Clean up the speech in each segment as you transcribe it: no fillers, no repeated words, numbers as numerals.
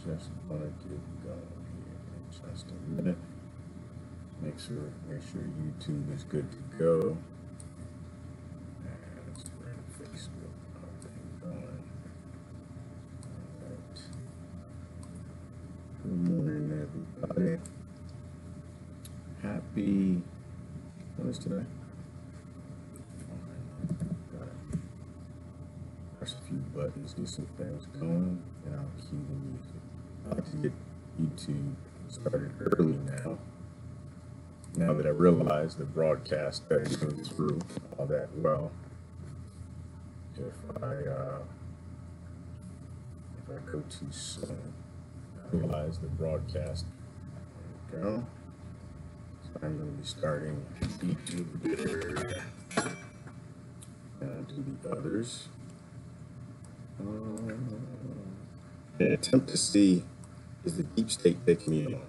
Just want to get going here in just a minute. Make sure YouTube is good to go. And let's bring Facebook thing going. All right. Good morning, everybody. Happy, what is today? Press a few buttons, get some things going, and I'll cue the music. I like to get YouTube started early now that I realize the broadcast doesn't go through all that well. If I go too soon, I realize the broadcast. There we go. So I'm going to be starting YouTube there. And I'll do the others. An attempt to see, is the deep state taking me on?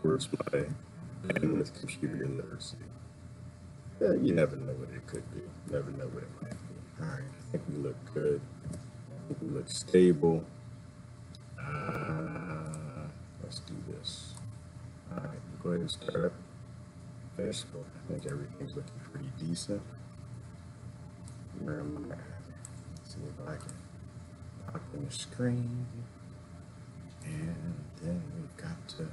Where's my bandwidth computer literacy? Yeah, you never know what it could be. Never know what it might be. All right, I think we look good. I think we look stable. Let's do this. All right, go ahead and start up Facebook. I think everything's looking pretty decent. Where am I? Let's see if I can pop in the screen. And then we've got to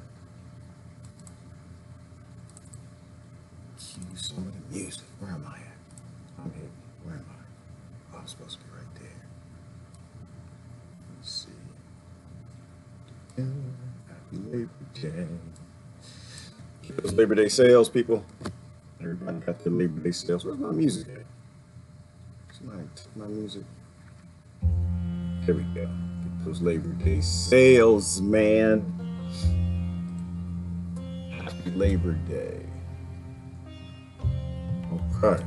cue some of the music. Where am I at? I'm hidden. Where am I? Oh, I'm supposed to be right there. Let's see. Happy Labor Day. Those Labor Day sales, people. Everybody got their Labor Day sales. Where's my music at? My music. There we go. Get those Labor Day sales, man. Happy Labor Day. Okay.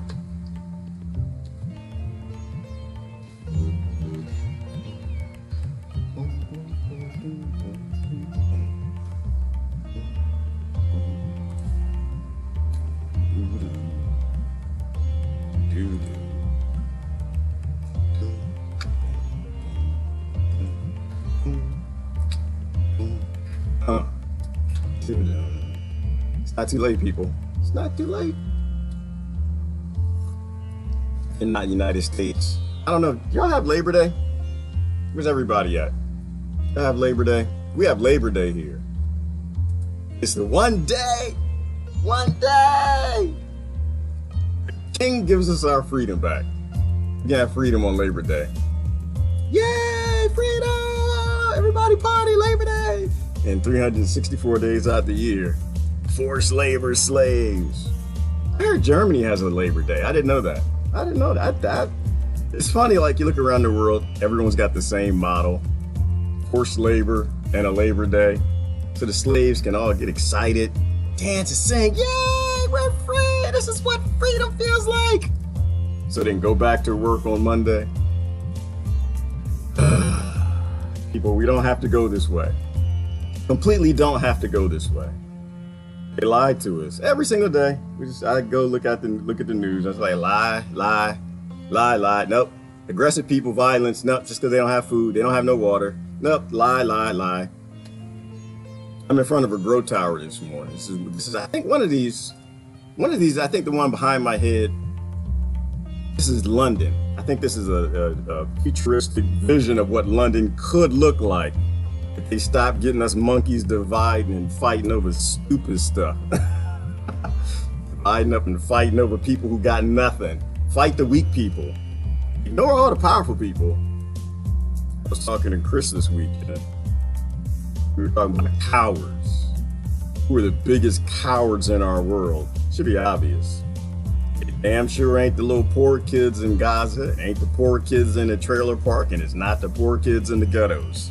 It's not too late, people. It's not too late. In not United States. I don't know. Y'all have Labor Day? Where's everybody at? Y'all have Labor Day? We have Labor Day here. It's the one day. The King gives us our freedom back. We can have freedom on Labor Day. Yay, freedom! Everybody party Labor Day! And 364 days out the year. Forced labor slaves. I heard Germany has a Labor Day. I didn't know that. It's funny, like you look around the world, everyone's got the same model. Forced labor and a Labor Day. So the slaves can all get excited, dance and sing, yay, we're free, this is what freedom feels like. So then go back to work on Monday. People, we don't have to go this way. Completely don't have to go this way. They lied to us every single day. I go look at the news. I was like, lie. Nope. Aggressive people, violence. Nope. Just because they don't have food, they don't have no water. Nope. Lie. I'm in front of a grow tower this morning. This is I think one of these. I think the one behind my head. This is London. I think this is a futuristic vision of what London could look like. If they stop getting us monkeys dividing and fighting over stupid stuff. Dividing up and fighting over people who got nothing. Fight the weak people. Ignore all the powerful people. I was talking to Chris this weekend. We were talking about cowards. Who are the biggest cowards in our world? Should be obvious. It damn sure ain't the little poor kids in Gaza, ain't the poor kids in the trailer park, and it's not the poor kids in the ghettos.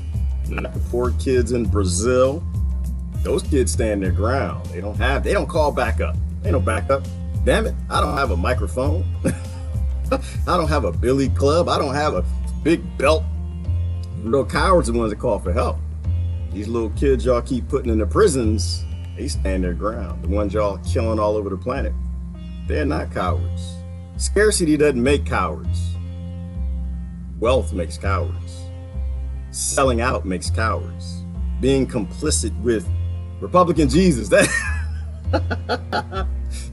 Not the poor kids in Brazil. Those kids stand their ground. They don't call back up. Ain't no backup. Damn it, I don't have a microphone. I don't have a billy club. I don't have a big belt. Real cowards are the ones that call for help. These little kids y'all keep putting in the prisons, they stand their ground. The ones y'all killing all over the planet, they're not cowards. Scarcity doesn't make cowards. Wealth makes cowards. Selling out makes cowards. Being complicit with Republican Jesus, that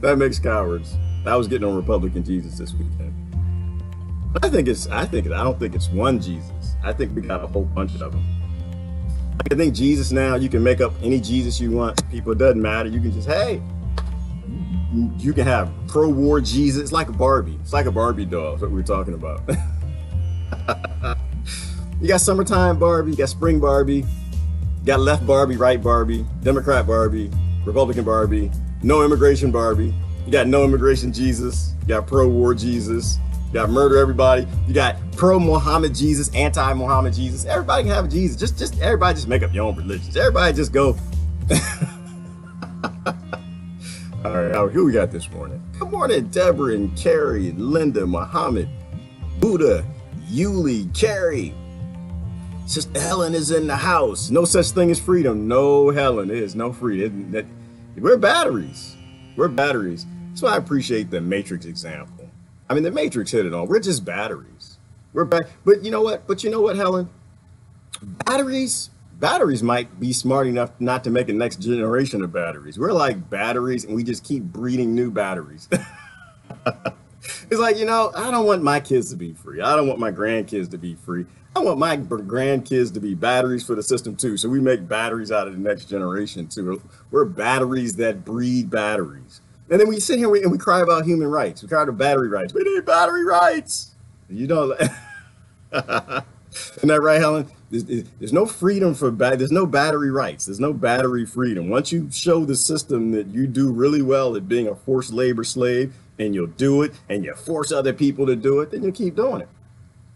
that makes cowards. I was getting on Republican Jesus this weekend. I don't think it's one Jesus. I think we got a whole bunch of them. I think Jesus now, you can make up any Jesus you want. People, it doesn't matter. You can just, hey, you can have pro-war Jesus. It's like a Barbie. It's like a Barbie doll. That's what we're talking about. You got summertime Barbie, you got spring Barbie, you got left Barbie, right Barbie, Democrat Barbie, Republican Barbie, no immigration Barbie. You got no immigration Jesus. You got pro-war Jesus. You got murder everybody. You got pro-Muhammad Jesus, anti-Muhammad Jesus. Everybody can have a Jesus. Just everybody just make up your own religions. Everybody just go. All right, who we got this morning? Good morning, Deborah and Carrie, and Linda, Muhammad, Buddha, Yuli, Carrie. Sister Helen is in the house. No such thing as freedom. No, Helen, there is no freedom. We're batteries. We're batteries. That's why I appreciate the Matrix example. I mean, the Matrix hit it all. We're just batteries. We're back. But you know what? Helen? Batteries might be smart enough not to make a next generation of batteries. We're like batteries, and we just keep breeding new batteries. It's like, I don't want my kids to be free. I don't want my grandkids to be free. I want my grandkids to be batteries for the system too. So we make batteries out of the next generation too. We're batteries that breed batteries. And then we sit here and we cry about human rights. We cry about battery rights. We need battery rights. Isn't that right, Helen? There's no freedom for there's no battery rights. There's no battery freedom. Once you show the system that you do really well at being a forced labor slave, and you'll do it, and you force other people to do it, then you'll keep doing it.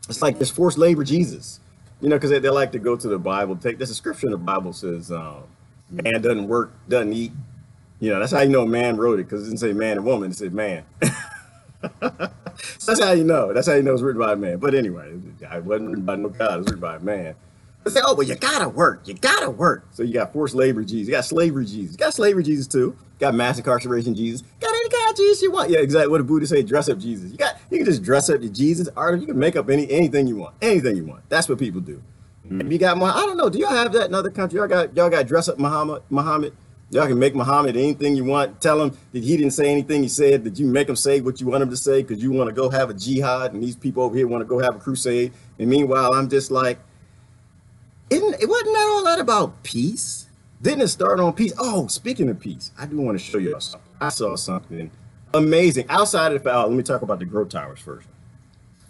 It's like this forced labor Jesus, because they like to go to the Bible. There's a scripture in the Bible says, man doesn't work, doesn't eat. That's how you know a man wrote it, because it didn't say man and woman, it said man. So that's how you know. That's how you know it's written by a man. But anyway, it wasn't written by no God, it was written by a man. They say, oh, well, you gotta work. You gotta work. So you got forced labor Jesus. You got slavery Jesus. You got slavery Jesus too. You got mass incarceration Jesus. Got any kind of Jesus you want. Yeah, exactly. What did Buddha say? Dress up Jesus. You can just dress up your Jesus. Art. You can make up anything you want. Anything you want. That's what people do. Maybe you got more. I don't know. Do y'all have that in other countries? Y'all got dress up Muhammad. Y'all can make Muhammad anything you want. Tell him that he didn't say anything he said. That you make him say what you want him to say because you want to go have a jihad, and these people over here want to go have a crusade. And meanwhile, I'm just like, wasn't that all that about peace? Didn't it start on peace? Oh, speaking of peace, I do want to show you something. I saw something amazing outside of the let me talk about the grow towers first.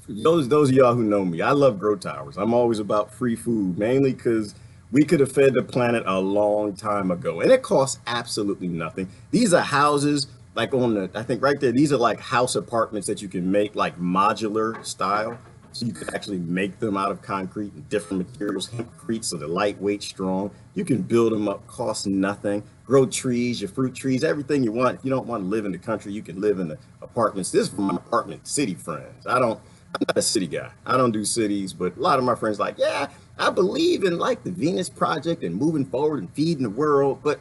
Those of y'all who know me, I love grow towers. I'm always about free food, mainly because we could have fed the planet a long time ago, and it costs absolutely nothing. These are houses like I think right there, these are like house apartments that you can make like modular style. So you can actually make them out of concrete and different materials, hempcrete, so they're lightweight, strong. You can build them up, cost nothing. Grow trees, your fruit trees, everything you want. If you don't want to live in the country, you can live in the apartments. This is from my apartment city friends. I'm not a city guy. I don't do cities, but a lot of my friends like, yeah, I believe in like the Venus Project and moving forward and feeding the world, but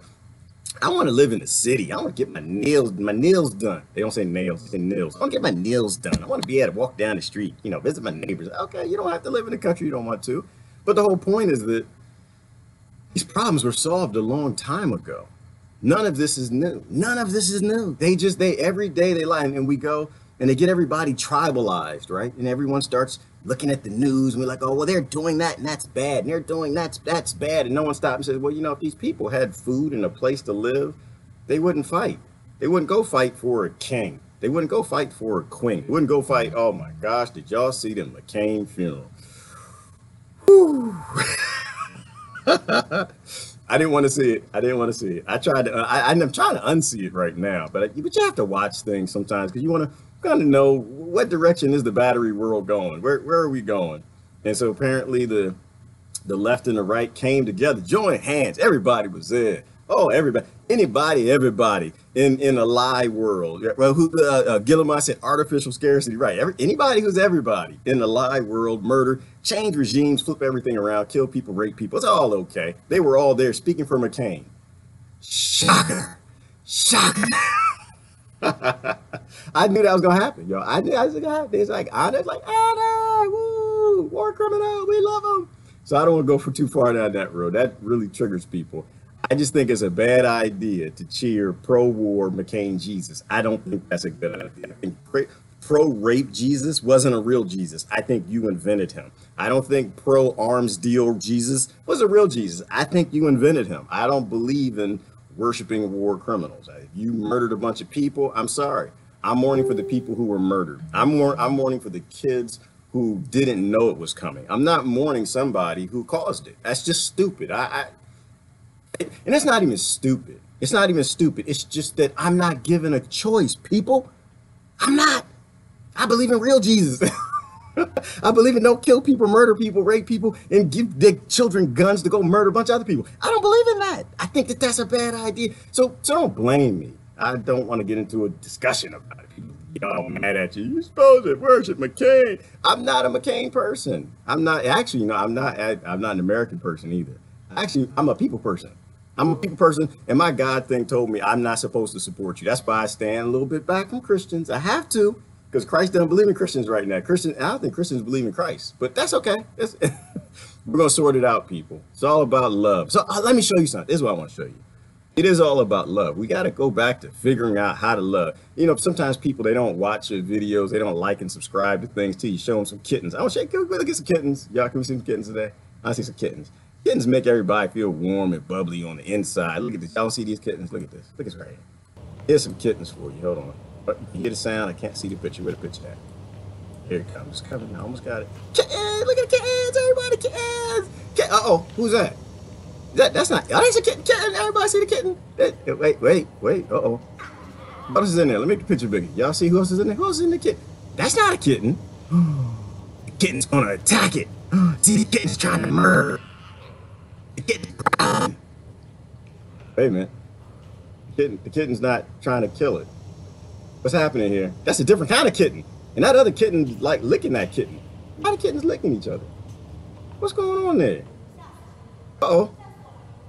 I want to live in the city. I want to get my nails done. They don't say nails, they say nails. I want to get my nails done. I want to be able to walk down the street, visit my neighbors. Okay, you don't have to live in the country you don't want to. But the whole point is that these problems were solved a long time ago. None of this is new. None of this is new. They every day they lie, and we go and they get everybody tribalized, right? And everyone starts looking at the news and we're like, oh, well, they're doing that and that's bad. And they're doing that's bad. And no one stops and says, well, if these people had food and a place to live, they wouldn't fight. They wouldn't go fight for a king. They wouldn't go fight for a queen. They wouldn't go fight. Oh my gosh, did y'all see the McCain funeral? Whew. I didn't want to see it. I tried to, I'm trying to unsee it right now, but you have to watch things sometimes because you want to kind of know what direction is the battery world going? Where are we going? And so apparently the left and the right came together, joined hands. Everybody was there. Oh, everybody, everybody in a lie world. Well, Gilliam said artificial scarcity, right? Anybody who's everybody in the lie world, murder, change regimes, flip everything around, kill people, rape people. It's all okay. They were all there speaking for McCain. Shocker. I knew that was gonna happen, yo. I knew that was gonna happen. It's like Anna, woo, war criminal, we love him. So I don't want to go for too far down that road. That really triggers people. I just think it's a bad idea to cheer pro-war McCain Jesus. I don't think that's a good idea. I think pro-rape Jesus wasn't a real Jesus. I think you invented him. I don't think pro-arms deal Jesus was a real Jesus. I think you invented him. I don't believe in worshiping war criminals. If you murdered a bunch of people, I'm sorry. I'm mourning for the people who were murdered. I'm mourning for the kids who didn't know it was coming. I'm not mourning somebody who caused it. That's just stupid. And it's not even stupid. It's not even stupid. It's just that I'm not given a choice, people. I'm not. I believe in real Jesus. I believe in don't kill people, murder people, rape people, and give their children guns to go murder a bunch of other people. I don't believe in that. I think that that's a bad idea. So don't blame me. I don't want to get into a discussion about it. People get all mad at you. You're supposed to worship McCain. I'm not a McCain person. I'm not actually, I'm not an American person either. Actually, I'm a people person. I'm a people person, and my God thing told me I'm not supposed to support you. That's why I stand a little bit back from Christians. I have to, because Christ doesn't believe in Christians right now. I don't think Christians believe in Christ, but that's okay. We're going to sort it out, people. It's all about love. So let me show you something. This is what I want to show you. It is all about love. We got to go back to figuring out how to love. You know, sometimes people, they don't watch your videos. They don't like and subscribe to things till you show them some kittens. I want to show you, look at some kittens. Y'all, can we see some kittens today? I see some kittens. Kittens make everybody feel warm and bubbly on the inside. Look at this. Y'all see these kittens? Look at this. Look at this right here. Here's some kittens for you. Hold on. You hear the sound? I can't see the picture. Where the picture at? Here it comes. It's coming. I almost got it. Kittens! Look at the kittens! Everybody, kittens! Uh-oh. Who's that? That's not. Oh, that's a kitten. Kitten. Everybody see the kitten? Wait. Uh-oh. What else is in there? Let me make the picture bigger. Y'all see who else is in there? Who else is in the kitten? That's not a kitten. The kitten's gonna attack it. See, the kitten's trying to murder. The kitten's crying. Wait a minute. The kitten's not trying to kill it. What's happening here? That's a different kind of kitten. And that other kitten's like licking that kitten. Why the kittens licking each other? What's going on there? Uh-oh.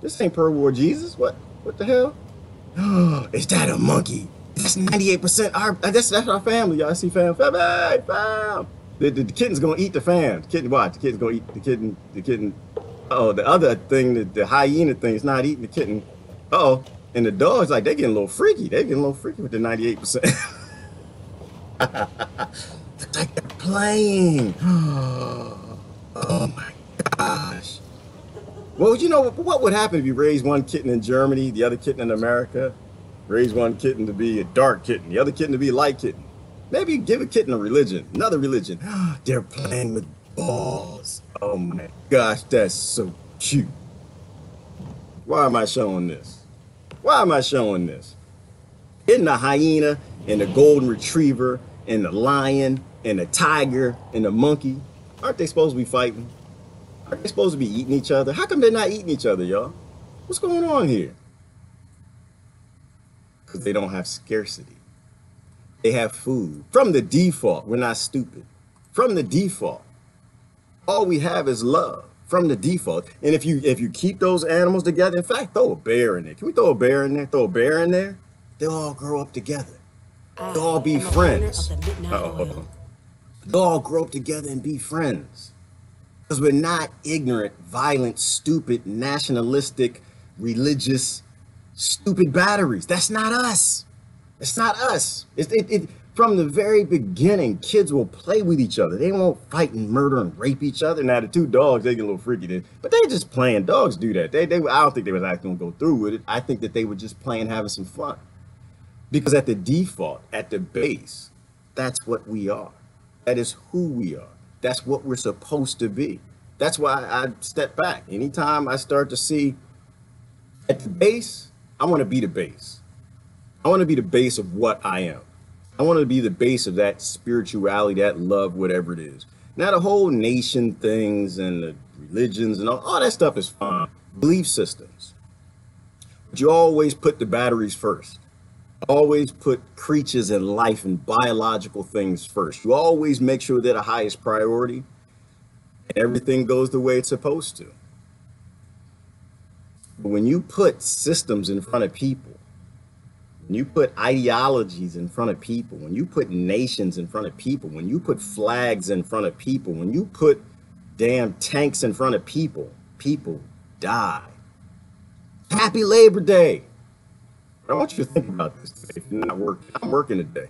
This ain't pro-war Jesus. What the hell? Oh, is that a monkey? That's 98% our, that's our family. Y'all see fam? Hey, fam. The kitten's gonna eat the fam. The kitten, watch. The kitten's gonna eat the kitten. Uh-oh, the other thing, the hyena thing is not eating the kitten. Uh-oh. And the dogs, like, they getting a little freaky. They getting a little freaky with the 98%. It's like they're playing. Oh my gosh. Well, you know, what would happen if you raise one kitten in Germany, the other kitten in America? Raise one kitten to be a dark kitten, the other kitten to be a light kitten. Maybe give a kitten a religion, another religion. They're playing with balls. Oh my gosh, that's so cute. Why am I showing this? Why am I showing this? Isn't the hyena and the golden retriever and the lion and the tiger and the monkey, aren't they supposed to be fighting? Aren't they supposed to be eating each other? How come they're not eating each other, y'all? What's going on here? Because they don't have scarcity. They have food. From the default, we're not stupid. From the default, all we have is love. From the default. And if you keep those animals together, in fact, throw a bear in there. Can we throw a bear in there? Throw a bear in there? They'll all grow up together. They'll all be friends. They'll all grow up together and be friends. Because we're not ignorant, violent, stupid, nationalistic, religious, stupid batteries. That's not us. It's not us. From the very beginning, kids will play with each other. They won't fight and murder and rape each other. Now, the two dogs, they get a little freaky then, but they're just playing. Dogs do that. I don't think they was actually gonna go through with it. I think that they were just playing, having some fun. Because at the default, at the base, that's what we are. That is who we are. That's what we're supposed to be. That's why I step back. Anytime I start to see at the base, I want to be the base. I want to be the base of what I am. I want to be the base of that spirituality, that love, whatever it is. Now, the whole nation things and the religions and all that stuff is fine. Belief systems. But you always put the batteries first. Always put creatures and life and biological things first. You always make sure they're the highest priority. And everything goes the way it's supposed to. But when you put systems in front of people, when you put ideologies in front of people, when you put nations in front of people, when you put flags in front of people, when you put damn tanks in front of people. People die. Happy Labor Day. I want you to think about this today. If you're not working, I'm working today.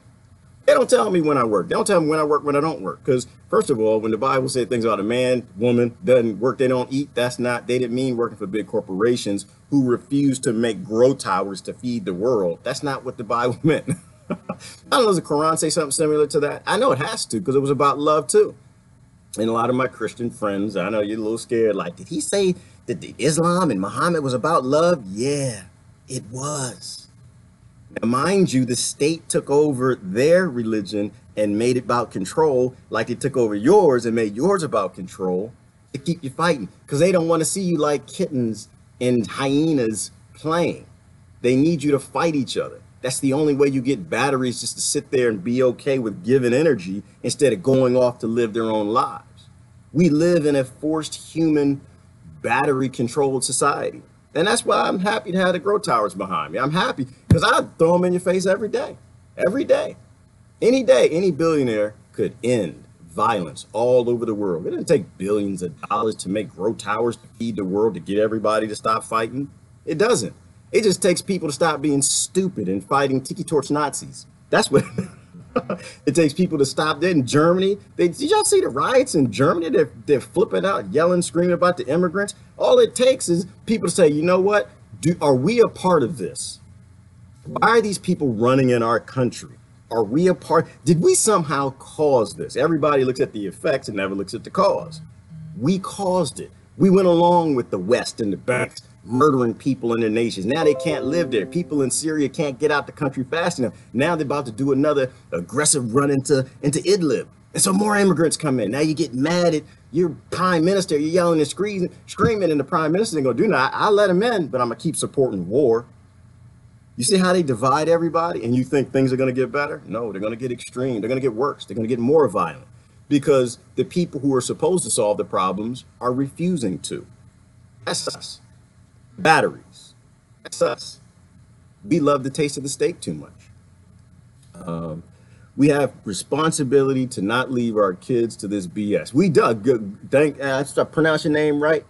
They don't tell me when I work. They don't tell me when I work, when I don't work. Because first of all, when the Bible said things about a man, woman doesn't work, they don't eat, they didn't mean working for big corporations who refuse to make grow towers to feed the world. That's not what the Bible meant. I don't know, does the Quran say something similar to that? I know it has to, because it was about love too. And a lot of my Christian friends, I know you're a little scared, like, did he say that the Islam and Muhammad was about love? Yeah, it was. Now, mind you, the state took over their religion and made it about control, like they took over yours and made yours about control to keep you fighting, because they don't want to see you like kittens and hyenas playing. They need you to fight each other. That's the only way you get batteries, just to sit there and be okay with giving energy instead of going off to live their own lives. We live in a forced human battery controlled society. And that's why I'm happy to have the grow towers behind me. I'm happy because I throw them in your face every day. Every day. Any day, any billionaire could end violence all over the world. It doesn't take billions of dollars to make grow towers to feed the world, to get everybody to stop fighting. It doesn't. It just takes people to stop being stupid and fighting tiki torch Nazis. That's what it takes people to stop that. In Germany, did y'all see the riots in Germany? They're flipping out, yelling, screaming about the immigrants. All it takes is people to say, you know what? Are we a part of this? Why are these people running in our country? Are we a part? Did we somehow cause this? Everybody looks at the effects and never looks at the cause. We caused it. We went along with the West and the banks murdering people in their nations. Now they can't live there. People in Syria can't get out the country fast enough. Now they're about to do another aggressive run into Idlib. And so more immigrants come in. Now you get mad at your prime minister. You're yelling and screaming, and the prime minister ain't gonna do nothing. I'll let him in, but I'm gonna keep supporting war. You see how they divide everybody, and you think things are gonna get better? No, they're gonna get extreme. They're gonna get worse. They're gonna get more violent because the people who are supposed to solve the problems are refusing to. That's us. Batteries. That's us. We love the taste of the steak too much. We have responsibility to not leave our kids to this BS. We do. Did I pronounce your name right?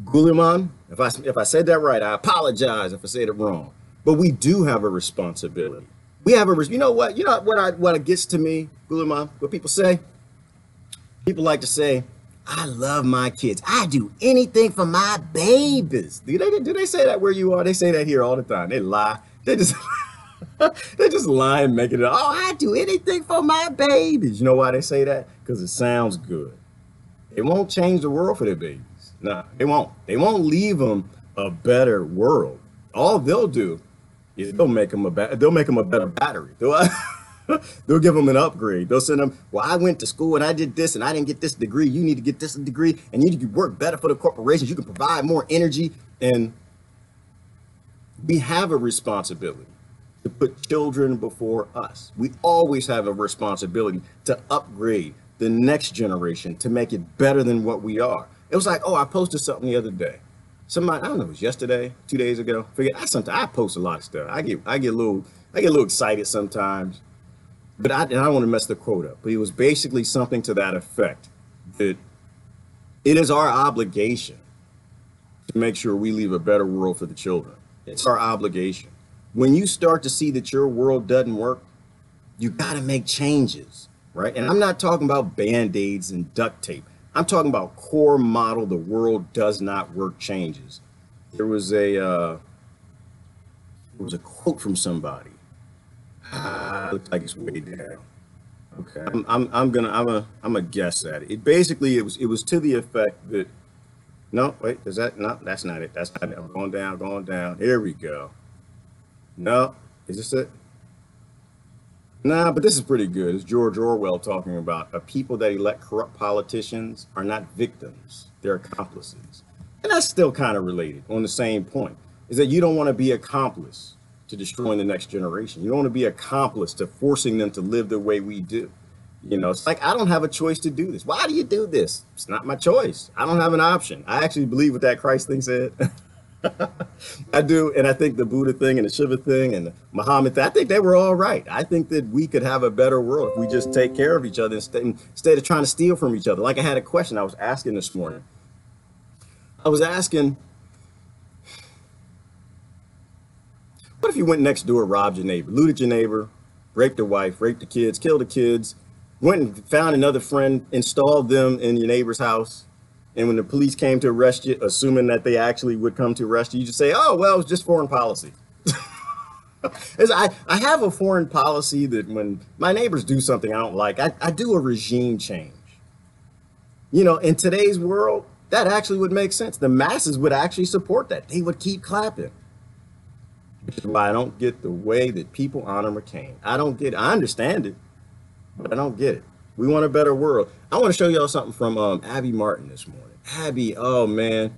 Guliman. If I said that right, I apologize if I said it wrong. But we do have a responsibility. We have a. You know what? You know what gets to me, Guliman? What people say? People like to say, I love my kids. I do anything for my babies. Do they say that where you are? They say that here all the time. They lie. They just they just lie and make it up. Oh, I do anything for my babies. You know why they say that? Because it sounds good. It won't change the world for their babies. No, they won't. They won't leave them a better world. All they'll do is they'll make them a better battery. They'll give them an upgrade. They'll send them, well, I went to school and I did this and I didn't get this degree. You need to get this degree and you need to work better for the corporations. You can provide more energy. And we have a responsibility to put children before us. We always have a responsibility to upgrade the next generation to make it better than what we are. It was like, oh, I posted something the other day. Somebody, I don't know, it was yesterday, 2 days ago. I post a lot of stuff. I get a little excited sometimes. But I don't want to mess the quote up, but it was basically something to that effect, that it is our obligation to make sure we leave a better world for the children. It's our obligation. When you start to see that your world doesn't work, you got to make changes, right? And I'm not talking about Band-Aids and duct tape. I'm talking about core model, the world does not work changes. There was a quote from somebody. Looks like it's way down. Okay, I'm gonna guess at it. It was to the effect that, no, wait, is that, no, that's not it. That's not it. I'm going down. Here we go. No, is this it? Nah, but this is pretty good. It's George Orwell talking about a people that elect corrupt politicians are not victims, they're accomplices. And that's still kind of related on the same point, is that you don't want to be accomplice to destroying the next generation. You don't want to be accomplice to forcing them to live the way we do. You know, it's like, I don't have a choice to do this. Why do you do this? It's not my choice. I don't have an option. I actually believe what that Christ thing said. I do, and I think the Buddha thing and the Shiva thing and the Muhammad thing, I think they were all right. I think that we could have a better world if we just take care of each other instead of trying to steal from each other. Like I had a question I was asking this morning. I was asking, what if you went next door, robbed your neighbor, looted your neighbor, raped the wife, raped the kids, killed the kids, went and found another friend, installed them in your neighbor's house, and when the police came to arrest you, assuming that they actually would come to arrest you, you just say, oh, well, it was just foreign policy. I have a foreign policy that when my neighbors do something I don't like, I do a regime change. You know, in today's world, that actually would make sense. The masses would actually support that. They would keep clapping. Which is why I don't get the way that people honor McCain. I don't get it. I understand it, but I don't get it. We want a better world. I want to show y'all something from Abby Martin this morning. Abby, oh man,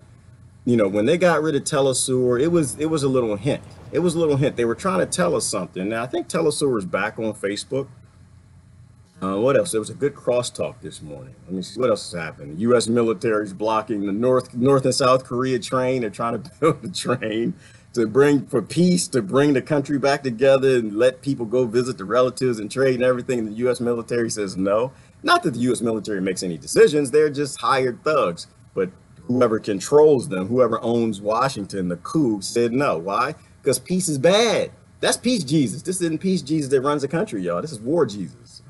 you know, when they got rid of Telesur, it was a little hint. It was a little hint. They were trying to tell us something. Now I think Telesur is back on Facebook. What else? There was a good crosstalk this morning. Let me see what else has happened. The U.S. military is blocking the North and South Korea train. They're trying to build a train to bring for peace, to bring the country back together and let people go visit the relatives and trade and everything. And the U.S. military says no. Not that the U.S. military makes any decisions. They're just hired thugs. But whoever controls them, whoever owns Washington, the coup, said no. Why? Because peace is bad. That's peace Jesus. This isn't peace Jesus that runs the country, y'all. This is war Jesus.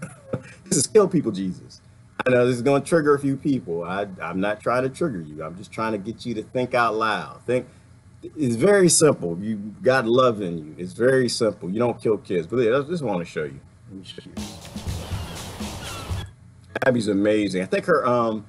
This is kill people Jesus. I know this is going to trigger a few people. I'm not trying to trigger you. I'm just trying to get you to think out loud. Think. It's very simple. You got love in you. It's very simple. You don't kill kids. But I just want to show you. Let me show you. Abby's amazing. I think her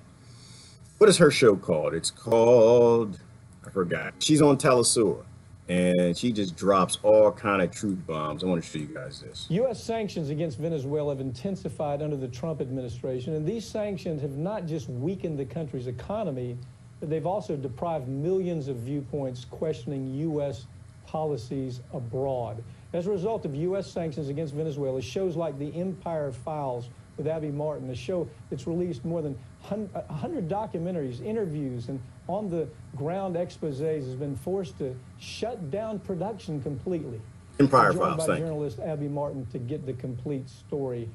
what is her show called? It's called, I forgot. She's on Telesur, and she just drops all kind of truth bombs. I want to show you guys this. U.S. sanctions against Venezuela have intensified under the Trump administration, and these sanctions have not just weakened the country's economy, but they've also deprived millions of viewpoints questioning U.S. policies abroad. As a result of U.S. sanctions against Venezuela, shows like The Empire Files with Abby Martin, a show that's released more than 100 documentaries, interviews, and on-the-ground exposés, has been forced to shut down production completely. Empire Files, by journalist Abby Martin to get the complete story.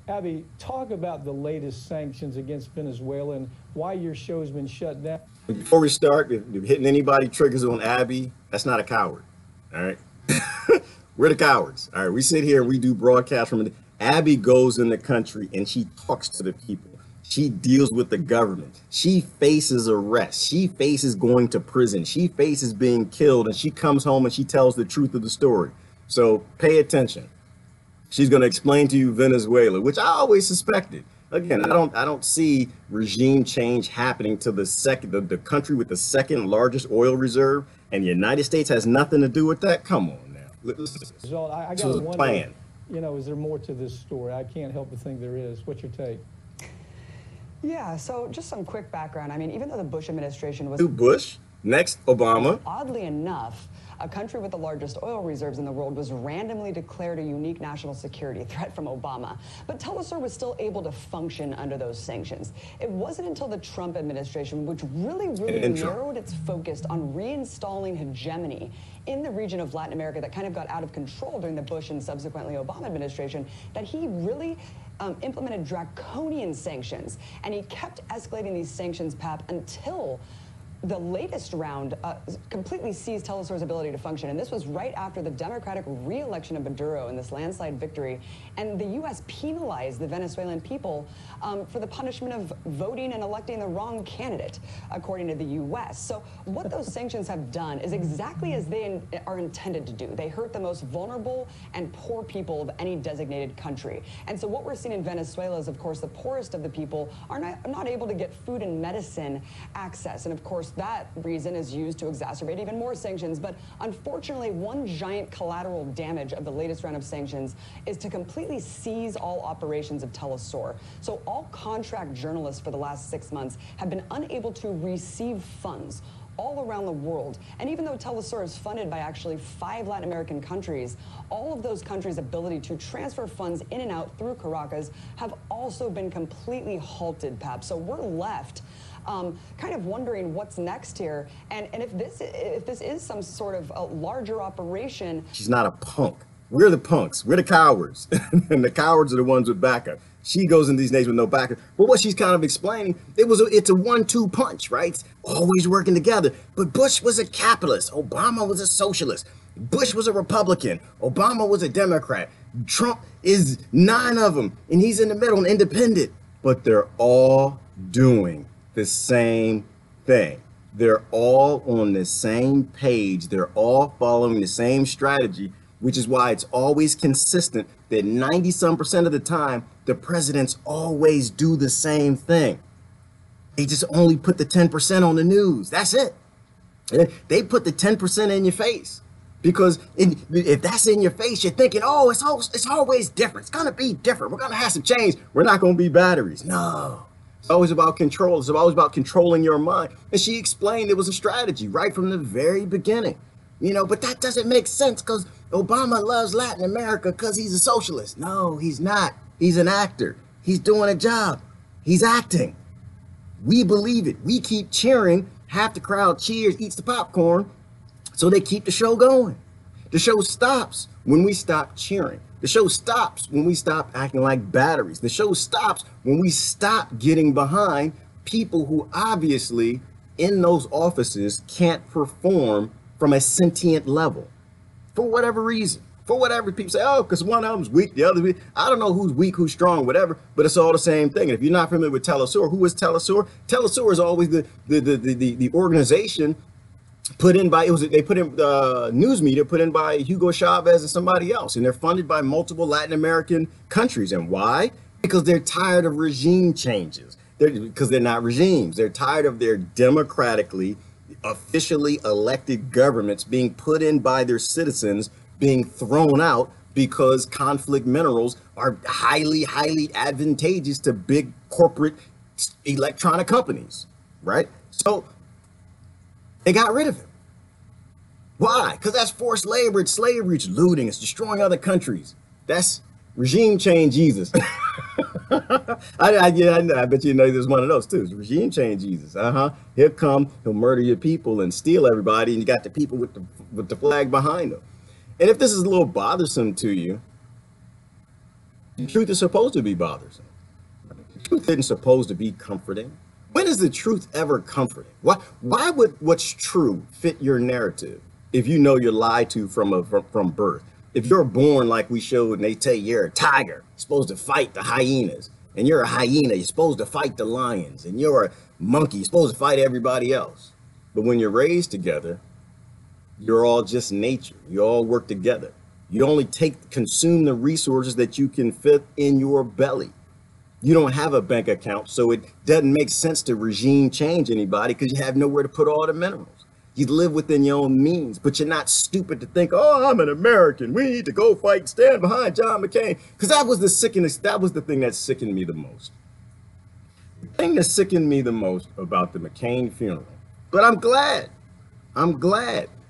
Abby, talk about the latest sanctions against Venezuela and why your show's been shut down. Before we start, if hitting anybody triggers on Abby, that's not a coward, all right? We're the cowards, all right? We sit here and we do broadcasts from Abby goes in the country and she talks to the people. She deals with the government. She faces arrest. She faces going to prison. She faces being killed, and she comes home and she tells the truth of the story. So pay attention. She's going to explain to you Venezuela, which I always suspected. Again, I don't see regime change happening to the country with the second largest oil reserve, and the United States has nothing to do with that. Come on now. So I got to wonder, you know, is there more to this story? I can't help but think there is. What's your take? Yeah, so just some quick background. I mean, even though the Bush administration was... Bush, next Obama. Oddly enough, a country with the largest oil reserves in the world was randomly declared a unique national security threat from Obama. But Telesur was still able to function under those sanctions. It wasn't until the Trump administration, which really narrowed its focus on reinstalling hegemony in the region of Latin America that kind of got out of control during the Bush and subsequently Obama administration, that he really implemented draconian sanctions. And he kept escalating these sanctions, Pap, until the latest round completely seized Telesur's ability to function. And this was right after the Democratic re-election of Maduro in this landslide victory. And the U.S. penalized the Venezuelan people for the punishment of voting and electing the wrong candidate, according to the U.S. So what those sanctions have done is exactly as they are intended to do. They hurt the most vulnerable and poor people of any designated country. And so what we're seeing in Venezuela is, of course, the poorest of the people are not able to get food and medicine access. And of course, that reason is used to exacerbate even more sanctions. But unfortunately, one giant collateral damage of the latest round of sanctions is to completely seize all operations of Telesur. So all contract journalists for the last 6 months have been unable to receive funds all around the world. And even though Telesur is funded by actually 5 Latin American countries, all of those countries' ability to transfer funds in and out through Caracas have also been completely halted, Pap. So we're left kind of wondering what's next here, and if this is some sort of a larger operation. She's not a punk. We're the punks. We're the cowards, and the cowards are the ones with backup. She goes in these nations with no backup. But what she's kind of explaining, it's a 1-2 punch, right? It's always working together. But Bush was a capitalist. Obama was a socialist. Bush was a Republican. Obama was a Democrat. Trump is 9 of them, and he's in the middle, an independent. But they're all doing the same thing. They're all on the same page. They're all following the same strategy, which is why it's always consistent that 90-some% of the time, the presidents always do the same thing. They just only put the 10% on the news. That's it. And they put the 10% in your face. Because if that's in your face, you're thinking, oh, it's always different. It's going to be different. We're going to have some change. We're not going to be batteries. No. It's always about control. It's always about controlling your mind. And she explained it was a strategy right from the very beginning. You know, but that doesn't make sense because Obama loves Latin America because he's a socialist. No, he's not. He's an actor. He's doing a job. He's acting. We believe it. We keep cheering. Half the crowd cheers, eats the popcorn. So they keep the show going. The show stops when we stop cheering. The show stops when we stop acting like batteries. The show stops when we stop getting behind people who obviously in those offices can't perform from a sentient level for whatever reason. For whatever people say, oh, because one of them's weak, the other weak. I don't know who's weak, who's strong, whatever, but it's all the same thing. And if you're not familiar with Telesur, who is Telesur? Telesur is always the organization put in by, they put in news media put in by Hugo Chavez and somebody else, and they're funded by multiple Latin American countries. And why? Because they're tired of regime changes. Because they're not regimes. They're tired of their democratically, officially elected governments being put in by their citizens, being thrown out because conflict minerals are highly advantageous to big corporate electronic companies, right? So they got rid of him. Why? Because that's forced labor, it's slavery, it's looting, it's destroying other countries. That's regime change Jesus. I bet you know there's one of those too. It's regime change Jesus. He'll come, he'll murder your people and steal everybody, and you got the people with the flag behind them. And if this is a little bothersome to you, the truth is supposed to be bothersome. The truth isn't supposed to be comforting. When is the truth ever comforting? Why would what's true fit your narrative if you know you're lied to from birth? If you're born like we showed and they tell you you're a tiger, you're supposed to fight the hyenas, and you're a hyena, you're supposed to fight the lions, and you're a monkey, you're supposed to fight everybody else. But when you're raised together, you're all just nature. You all work together. You only consume the resources that you can fit in your belly. You don't have a bank account, so it doesn't make sense to regime change anybody because you have nowhere to put all the minerals. You live within your own means, but you're not stupid to think, oh, I'm an American. We need to go fight and stand behind John McCain. Because that was the thing that sickened me the most. The thing that sickened me the most about the McCain funeral. But I'm glad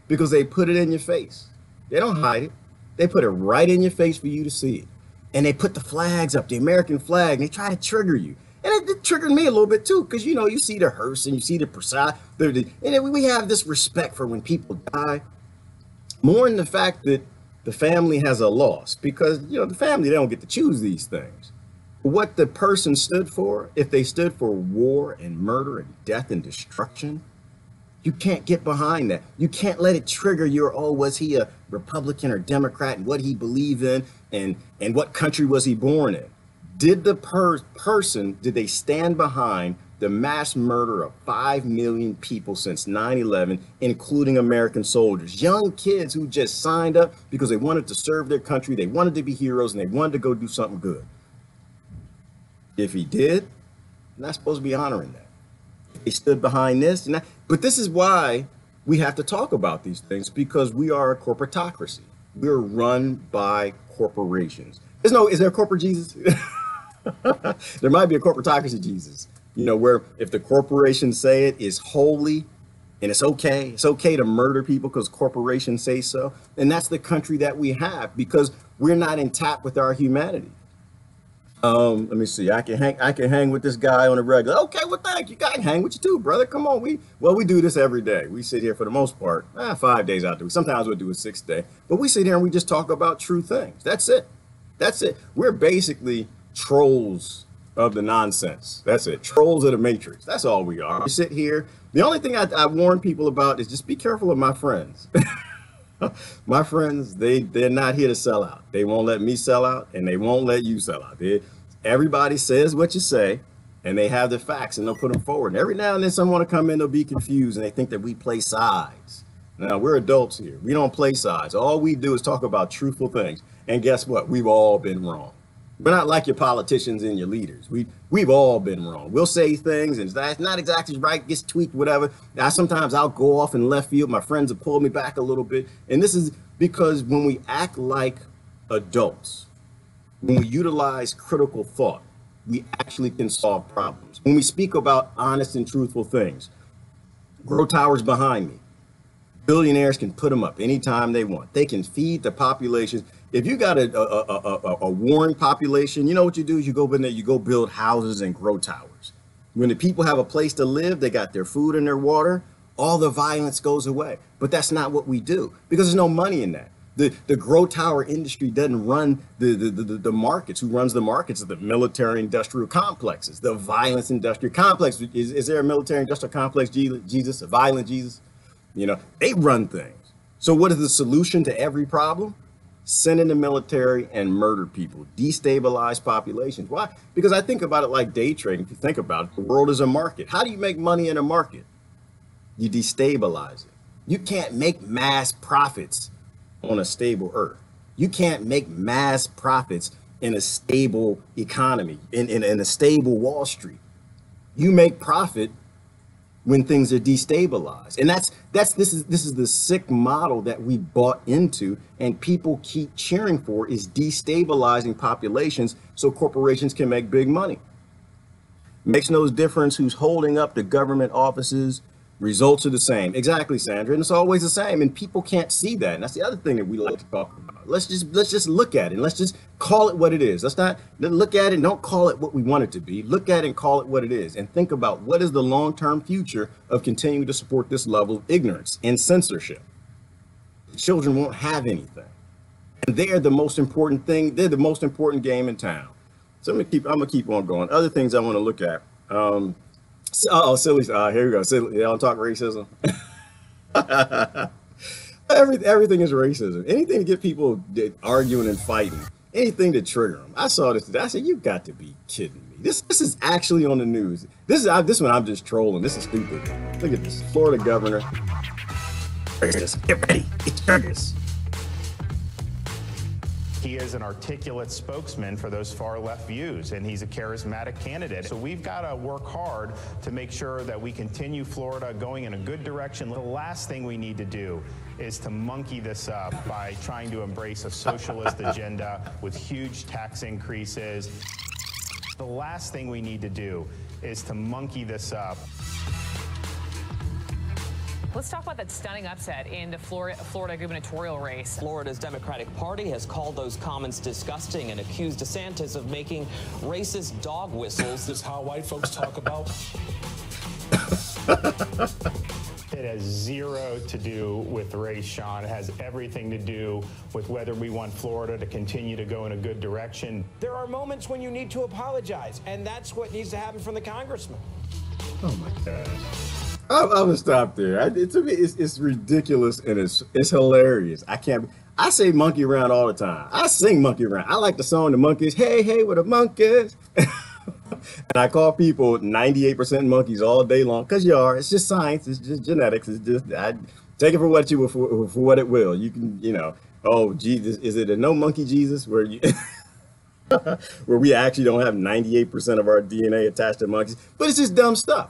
because they put it in your face. They don't hide it. They put it right in your face for you to see it. And they put the flags up, the American flag, and they try to trigger you. And it triggered me a little bit too, because, you know, you see the hearse and you see the Prasad, and we have this respect for when people die, more in the fact that the family has a loss, because, you know, the family, they don't get to choose these things. What the person stood for, if they stood for war and murder and death and destruction, you can't get behind that. You can't let it trigger your, oh, was he a Republican or Democrat, and what he believed in, and what country was he born in? Did the person, did they stand behind the mass murder of 5 million people since 9/11, including American soldiers, young kids who just signed up because they wanted to serve their country, they wanted to be heroes, and they wanted to go do something good? If he did, I'm not supposed to be honoring that. They stood behind this and that. But this is why we have to talk about these things, because we are a corporatacracy. We're run by corporations. Is there a corporate Jesus? There might be a corporatacracy Jesus, you know, where if the corporations say it is holy and it's okay to murder people because corporations say so. And that's the country that we have, because we're not intact with our humanity. Let me see. I can hang with this guy on a regular. Okay, well, thank you. I can hang with you too, brother. Come on. We do this every day. We sit here for the most part, 5 days out there. Sometimes we'll do a 6th day, but we sit here and we just talk about true things. That's it. That's it. We're basically trolls of the nonsense. That's it. Trolls of the matrix. That's all we are. We sit here. The only thing I warn people about is just be careful of my friends. My friends, they're not here to sell out. They won't let me sell out, and they won't let you sell out. Everybody says what you say, and they have the facts, and they'll put them forward. And every now and then someone will come in, they'll be confused, and they think that we play sides. Now, we're adults here. We don't play sides. All we do is talk about truthful things. And guess what? We've all been wrong. We're not like your politicians and your leaders. We've all been wrong. We'll say things and that's not exactly right, gets tweaked, whatever. Sometimes I'll go off in left field. My friends will pull me back a little bit. And this is because when we act like adults, when we utilize critical thought, we actually can solve problems. When we speak about honest and truthful things, grow towers behind me. Billionaires can put them up anytime they want. They can feed the population. If you got a warring population, you know what you do is you go in there, you go build houses and grow towers. When the people have a place to live, they got their food and their water, all the violence goes away. But that's not what we do because there's no money in that. The grow tower industry doesn't run the markets. Who runs the markets are the military industrial complexes, the violence industrial complex. Is there a military industrial complex, Jesus, a violent Jesus? You know, they run things. So what is the solution to every problem? Send in the military and murder people, destabilize populations. Why? Because I think about it like day trading. If you think about it, the world is a market. How do you make money in a market? You destabilize it. You can't make mass profits on a stable earth. You can't make mass profits in a stable economy, in a stable Wall Street. You make profit when things are destabilized. And this is the sick model that we bought into and people keep cheering for, is destabilizing populations so corporations can make big money. Makes no difference who's holding up the government offices. Results are the same. Exactly, Sandra. And it's always the same. And people can't see that. And that's the other thing that we like to talk about. Let's just look at it and let's just call it what it is. Let's not look at it and don't call it what we want it to be. Look at it and call it what it is. And think about what is the long-term future of continuing to support this level of ignorance and censorship. Children won't have anything. And they're the most important thing. They're the most important game in town. So I'm gonna keep on going. Other things I want to look at. Silly. Here we go. Silly. Y'all talk racism. Everything is racism. Anything to get people arguing and fighting. Anything to trigger them. I saw this today. I said, "You got to be kidding me." This is actually on the news. This one I'm just trolling. This is stupid. Look at this. Florida governor. Racism. Get ready. It's triggers. He is an articulate spokesman for those far left views, and he's a charismatic candidate. So we've got to work hard to make sure that we continue Florida going in a good direction. The last thing we need to do is to monkey this up by trying to embrace a socialist agenda with huge tax increases. The last thing we need to do is to monkey this up. Let's talk about that stunning upset in the Florida gubernatorial race. Florida's Democratic Party has called those comments disgusting and accused DeSantis of making racist dog whistles. This is how white folks talk about. It has zero to do with race, Sean. It has everything to do with whether we want Florida to continue to go in a good direction. There are moments when you need to apologize, and that's what needs to happen from the congressman. Oh my God. I'm gonna stop there. To me, it's ridiculous and it's hilarious. I say monkey around all the time. I sing monkey around. I like the song The Monkeys. Hey, hey, with the monkeys. And I call people 98% monkeys all day long because you are. It's just science. It's just genetics. It's just I take it for what you for what it will. You can oh Jesus, is it a no monkey Jesus where you where we actually don't have 98% of our DNA attached to monkeys? But it's just dumb stuff.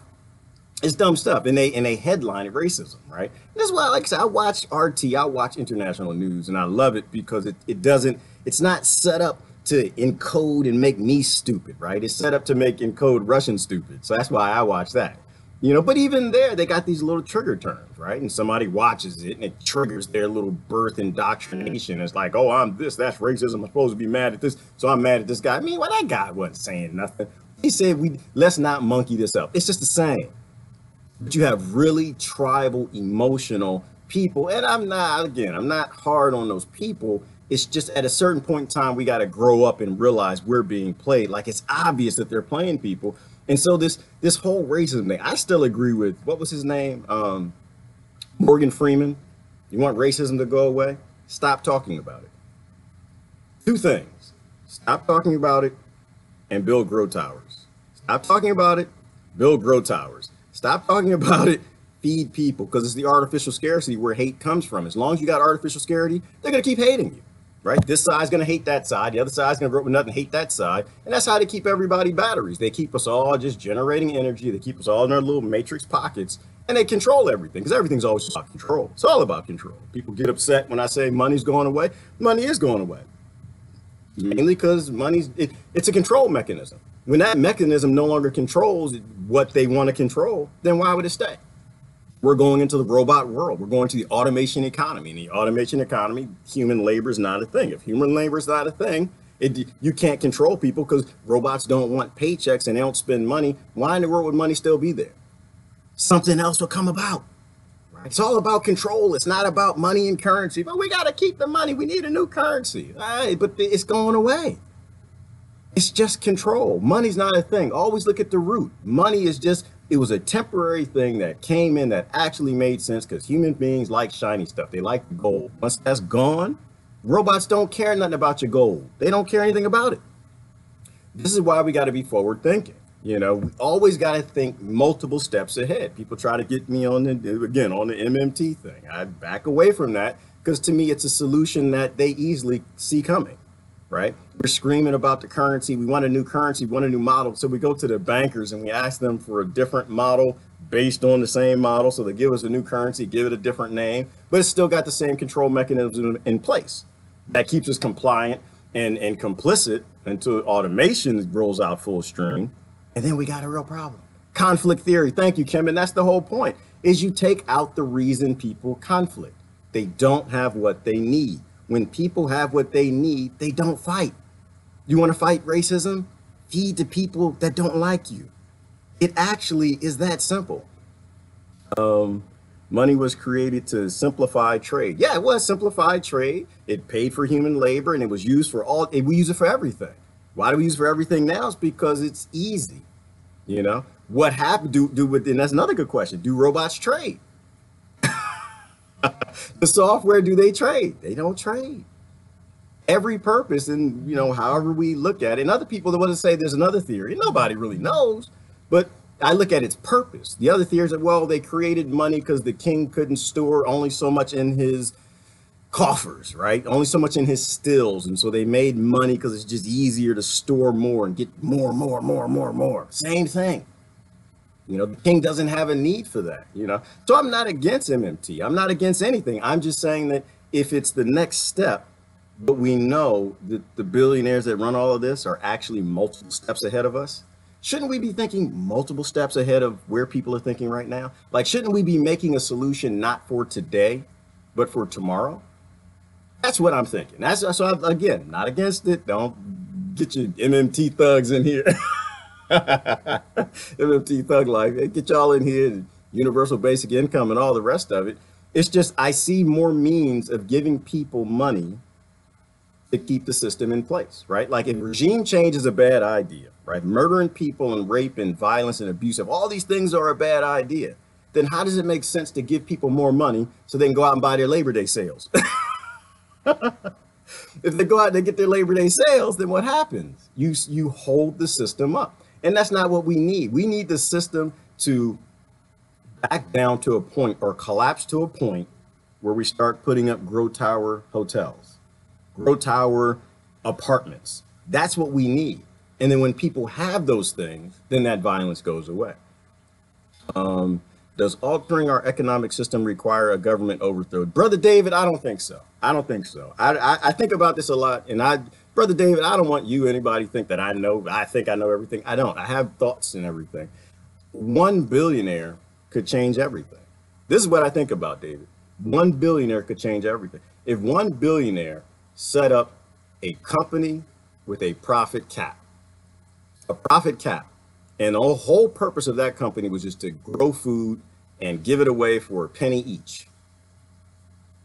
It's dumb stuff, and they headline it racism, right? That's why, like I said, I watch RT, I watch international news, and I love it because it's not set up to encode and make me stupid, right? It's set up to encode Russian stupid. So that's why I watch that. You know, but even there, they got these little trigger terms, right? And somebody watches it and it triggers their little birth indoctrination. It's like, oh, I'm this, that's racism. I'm supposed to be mad at this. So I'm mad at this guy. I mean, well, that guy wasn't saying nothing. He said, let's not monkey this up. It's just the same. But you have really tribal, emotional people. And I'm not hard on those people. It's just at a certain point in time, we got to grow up and realize we're being played. Like, it's obvious that they're playing people. And so this whole racism thing, I still agree with, what was his name? Morgan Freeman. You want racism to go away? Stop talking about it. Two things. Stop talking about it and build grow towers. Stop talking about it, build grow towers. Stop talking about it, feed people, because it's the artificial scarcity where hate comes from. As long as you got artificial scarcity, they're going to keep hating you. Right? This side's going to hate that side. The other side's going to grow up with nothing, hate that side. And that's how they keep everybody batteries. They keep us all just generating energy. They keep us all in their little matrix pockets. And they control everything because everything's always just about control. It's all about control. People get upset when I say money's going away. Money is going away. Mainly because it's a control mechanism. When that mechanism no longer controls what they want to control, then why would it stay? We're going into the robot world. We're going to the automation economy. In the automation economy, human labor is not a thing. If human labor is not a thing, you can't control people because robots don't want paychecks and they don't spend money. Why in the world would money still be there? Something else will come about. Right? It's all about control. It's not about money and currency. But we got to keep the money. We need a new currency. All right, but it's going away. It's just control. Money's not a thing. Always look at the root. Money is just... It was a temporary thing that came in that actually made sense because human beings like shiny stuff. They like gold. Once that's gone, robots don't care nothing about your gold. They don't care anything about it. This is why we got to be forward thinking. You know, we always got to think multiple steps ahead. People try to get me on the MMT thing. I back away from that because to me, it's a solution that they easily see coming. Right? We're screaming about the currency. We want a new currency, we want a new model. So we go to the bankers and we ask them for a different model based on the same model. So they give us a new currency, give it a different name, but it's still got the same control mechanism in place that keeps us compliant and complicit until automation rolls out full string. And then we got a real problem. Conflict theory. Thank you, Kim. And that's the whole point is you take out the reason people conflict. They don't have what they need. When people have what they need, they don't fight. You want to fight racism? Feed to people that don't like you. It actually is that simple. Money was created to simplify trade. Yeah, it was simplified trade. It paid for human labor and it was used for we use it for everything. Why do we use it for everything now? It's because it's easy. You know, what happened and that's another good question. Do robots trade? The software, do they trade? They don't trade. Every purpose, and you know, however we look at it, and other people that want to say there's another theory, nobody really knows, but I look at its purpose. The other theory is that, well, they created money because the king couldn't store only so much in his coffers, right? Only so much in his stills. And so they made money because it's just easier to store more and get more. Same thing. You know, the king doesn't have a need for that, you know. So I'm not against MMT. I'm not against anything. I'm just saying that if it's the next step, but we know that the billionaires that run all of this are actually multiple steps ahead of us, shouldn't we be thinking multiple steps ahead of where people are thinking right now? Like, shouldn't we be making a solution not for today, but for tomorrow? That's what I'm thinking. So again, not against it. Don't get your MMT thugs in here. MMT thug life, get y'all in here, universal basic income and all the rest of it. It's just, I see more means of giving people money to keep the system in place, right? Like if regime change is a bad idea, right? Murdering people and rape and violence and abuse, if all these things are a bad idea, then how does it make sense to give people more money so they can go out and buy their Labor Day sales? If they go out and they get their Labor Day sales, then what happens? You hold the system up. And that's not what we need. We need the system to back down to a point or collapse to a point where we start putting up grow tower hotels, grow tower apartments. That's what we need. And then when people have those things, then that violence goes away. Does altering our economic system require a government overthrow? Brother David, I don't think so. I don't think so. I think about this a lot, and Brother David, I don't want anybody to think that I think I know everything. I don't. I have thoughts and everything. one billionaire could change everything. This is what I think about, David. One billionaire could change everything. If one billionaire set up a company with a profit cap, and the whole purpose of that company was just to grow food and give it away for a penny each.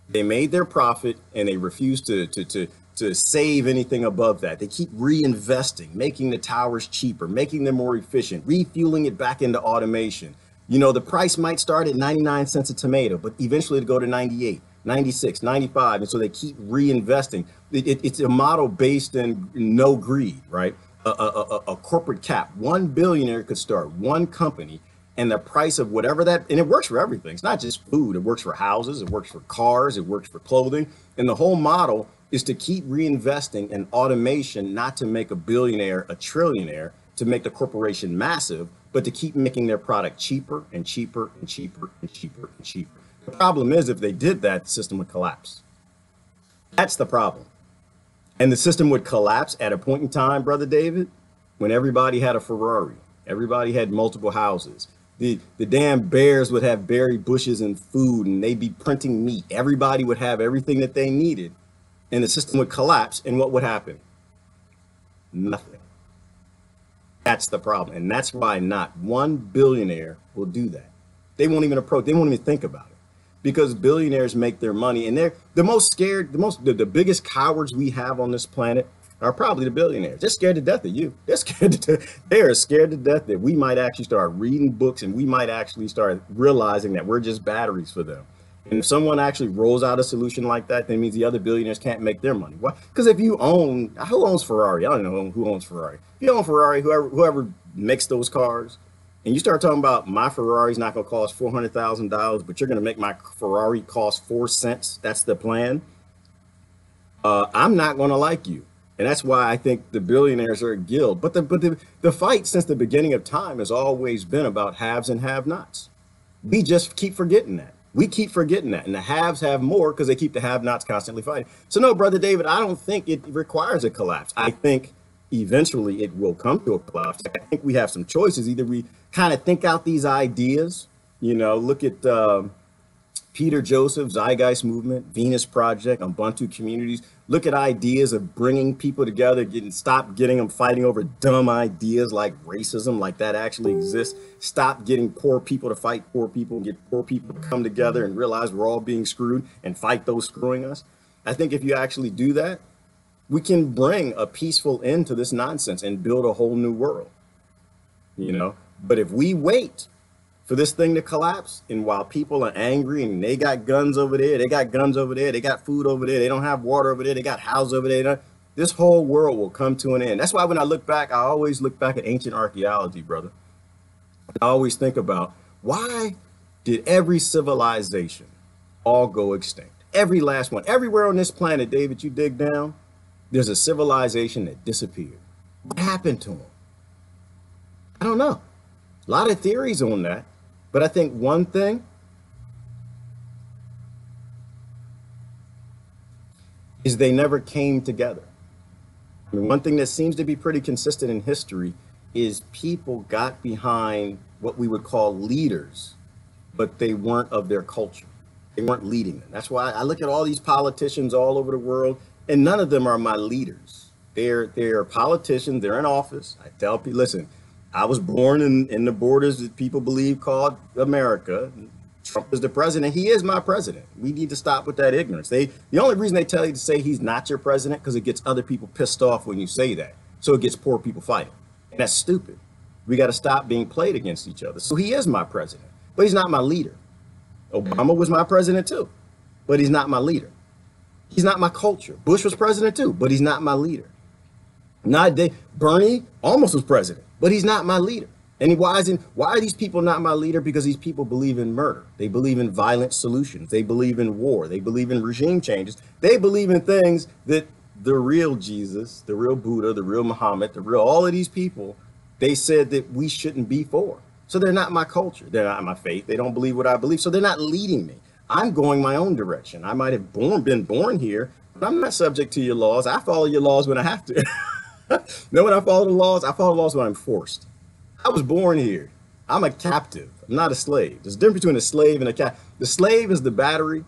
They made their profit and they refused to save anything above that. They keep reinvesting, making the towers cheaper, making them more efficient, refueling it back into automation. You know, the price might start at 99 cents a tomato, but eventually it'll go to 98, 96, 95. And so they keep reinvesting. It's a model based in no greed, right? A corporate cap. One billionaire could start one company, and the price of whatever that, and it works for everything. It's not just food. It works for houses. It works for cars. It works for clothing. And the whole model is to keep reinvesting in automation, not to make a billionaire a trillionaire, to make the corporation massive, but to keep making their product cheaper and cheaper and cheaper and cheaper and cheaper. The problem is, if they did that, the system would collapse. That's the problem. And the system would collapse at a point in time, Brother David, when everybody had a Ferrari, everybody had multiple houses. The damn bears would have berry bushes and food, and they'd be printing meat. Everybody would have everything that they needed, and the system would collapse. And what would happen? Nothing. That's the problem. And that's why not one billionaire will do that. They won't even approach, they won't even think about it, because billionaires make their money, and they're the most scared, the biggest cowards we have on this planet are probably the billionaires. They're scared to death of you. They are scared to death that we might actually start reading books, and we might actually start realizing that we're just batteries for them. And if someone actually rolls out a solution like that, that means the other billionaires can't make their money. Why? Because if you own, who owns Ferrari? I don't know who owns Ferrari. If you own Ferrari, whoever makes those cars, and you start talking about my Ferrari's not going to cost $400,000, but you're going to make my Ferrari cost 4 cents. That's the plan. I'm not going to like you. And that's why I think the billionaires are a guild. But the fight since the beginning of time has always been about haves and have-nots. We just keep forgetting that. We keep forgetting that. And the haves have more because they keep the have-nots constantly fighting. So no, Brother David, I don't think it requires a collapse. I think eventually it will come to a collapse. I think we have some choices. Either we kind of think out these ideas, you know, look at Peter Joseph, Zeitgeist Movement, Venus Project, Ubuntu communities. Look at ideas of bringing people together, stop getting them fighting over dumb ideas like racism, like that actually exists. Stop getting poor people to fight poor people, and get poor people to come together and realize we're all being screwed and fight those screwing us. I think if you actually do that, we can bring a peaceful end to this nonsense and build a whole new world, you know? But if we wait for this thing to collapse, and while people are angry and they got guns over there, they got guns over there, they got food over there, they don't have water over there, they got houses over there, this whole world will come to an end. That's why when I look back, I always look back at ancient archaeology, brother. I always think about, why did every civilization all go extinct? Every last one. Everywhere on this planet, David, you dig down, there's a civilization that disappeared. What happened to them? I don't know. A lot of theories on that. But I think one thing is they never came together. I mean, one thing that seems to be pretty consistent in history is people got behind what we would call leaders, but they weren't of their culture. They weren't leading them. That's why I look at all these politicians all over the world, and none of them are my leaders. They're politicians. They're in office. I tell people, listen, I was born in the borders that people believe called America. Trump is the president. He is my president. We need to stop with that ignorance. The only reason they tell you to say he's not your president because it gets other people pissed off when you say that. So it gets poor people fighting. And that's stupid. We got to stop being played against each other. So he is my president, but he's not my leader. Obama was my president too, but he's not my leader. He's not my culture. Bush was president too, but he's not my leader. Bernie almost was president, but he's not my leader. And why are these people not my leader? Because these people believe in murder. They believe in violent solutions. They believe in war. They believe in regime changes. They believe in things that the real Jesus, the real Buddha, the real Muhammad, all of these people, they said that we shouldn't be for. So they're not my culture. They're not my faith. They don't believe what I believe. So they're not leading me. I'm going my own direction. I might have been born here, but I'm not subject to your laws. I follow your laws when I have to. Know when I follow the laws? I follow the laws when I'm forced. I was born here. I'm a captive. I'm not a slave. There's a difference between a slave and a captive. The slave is the battery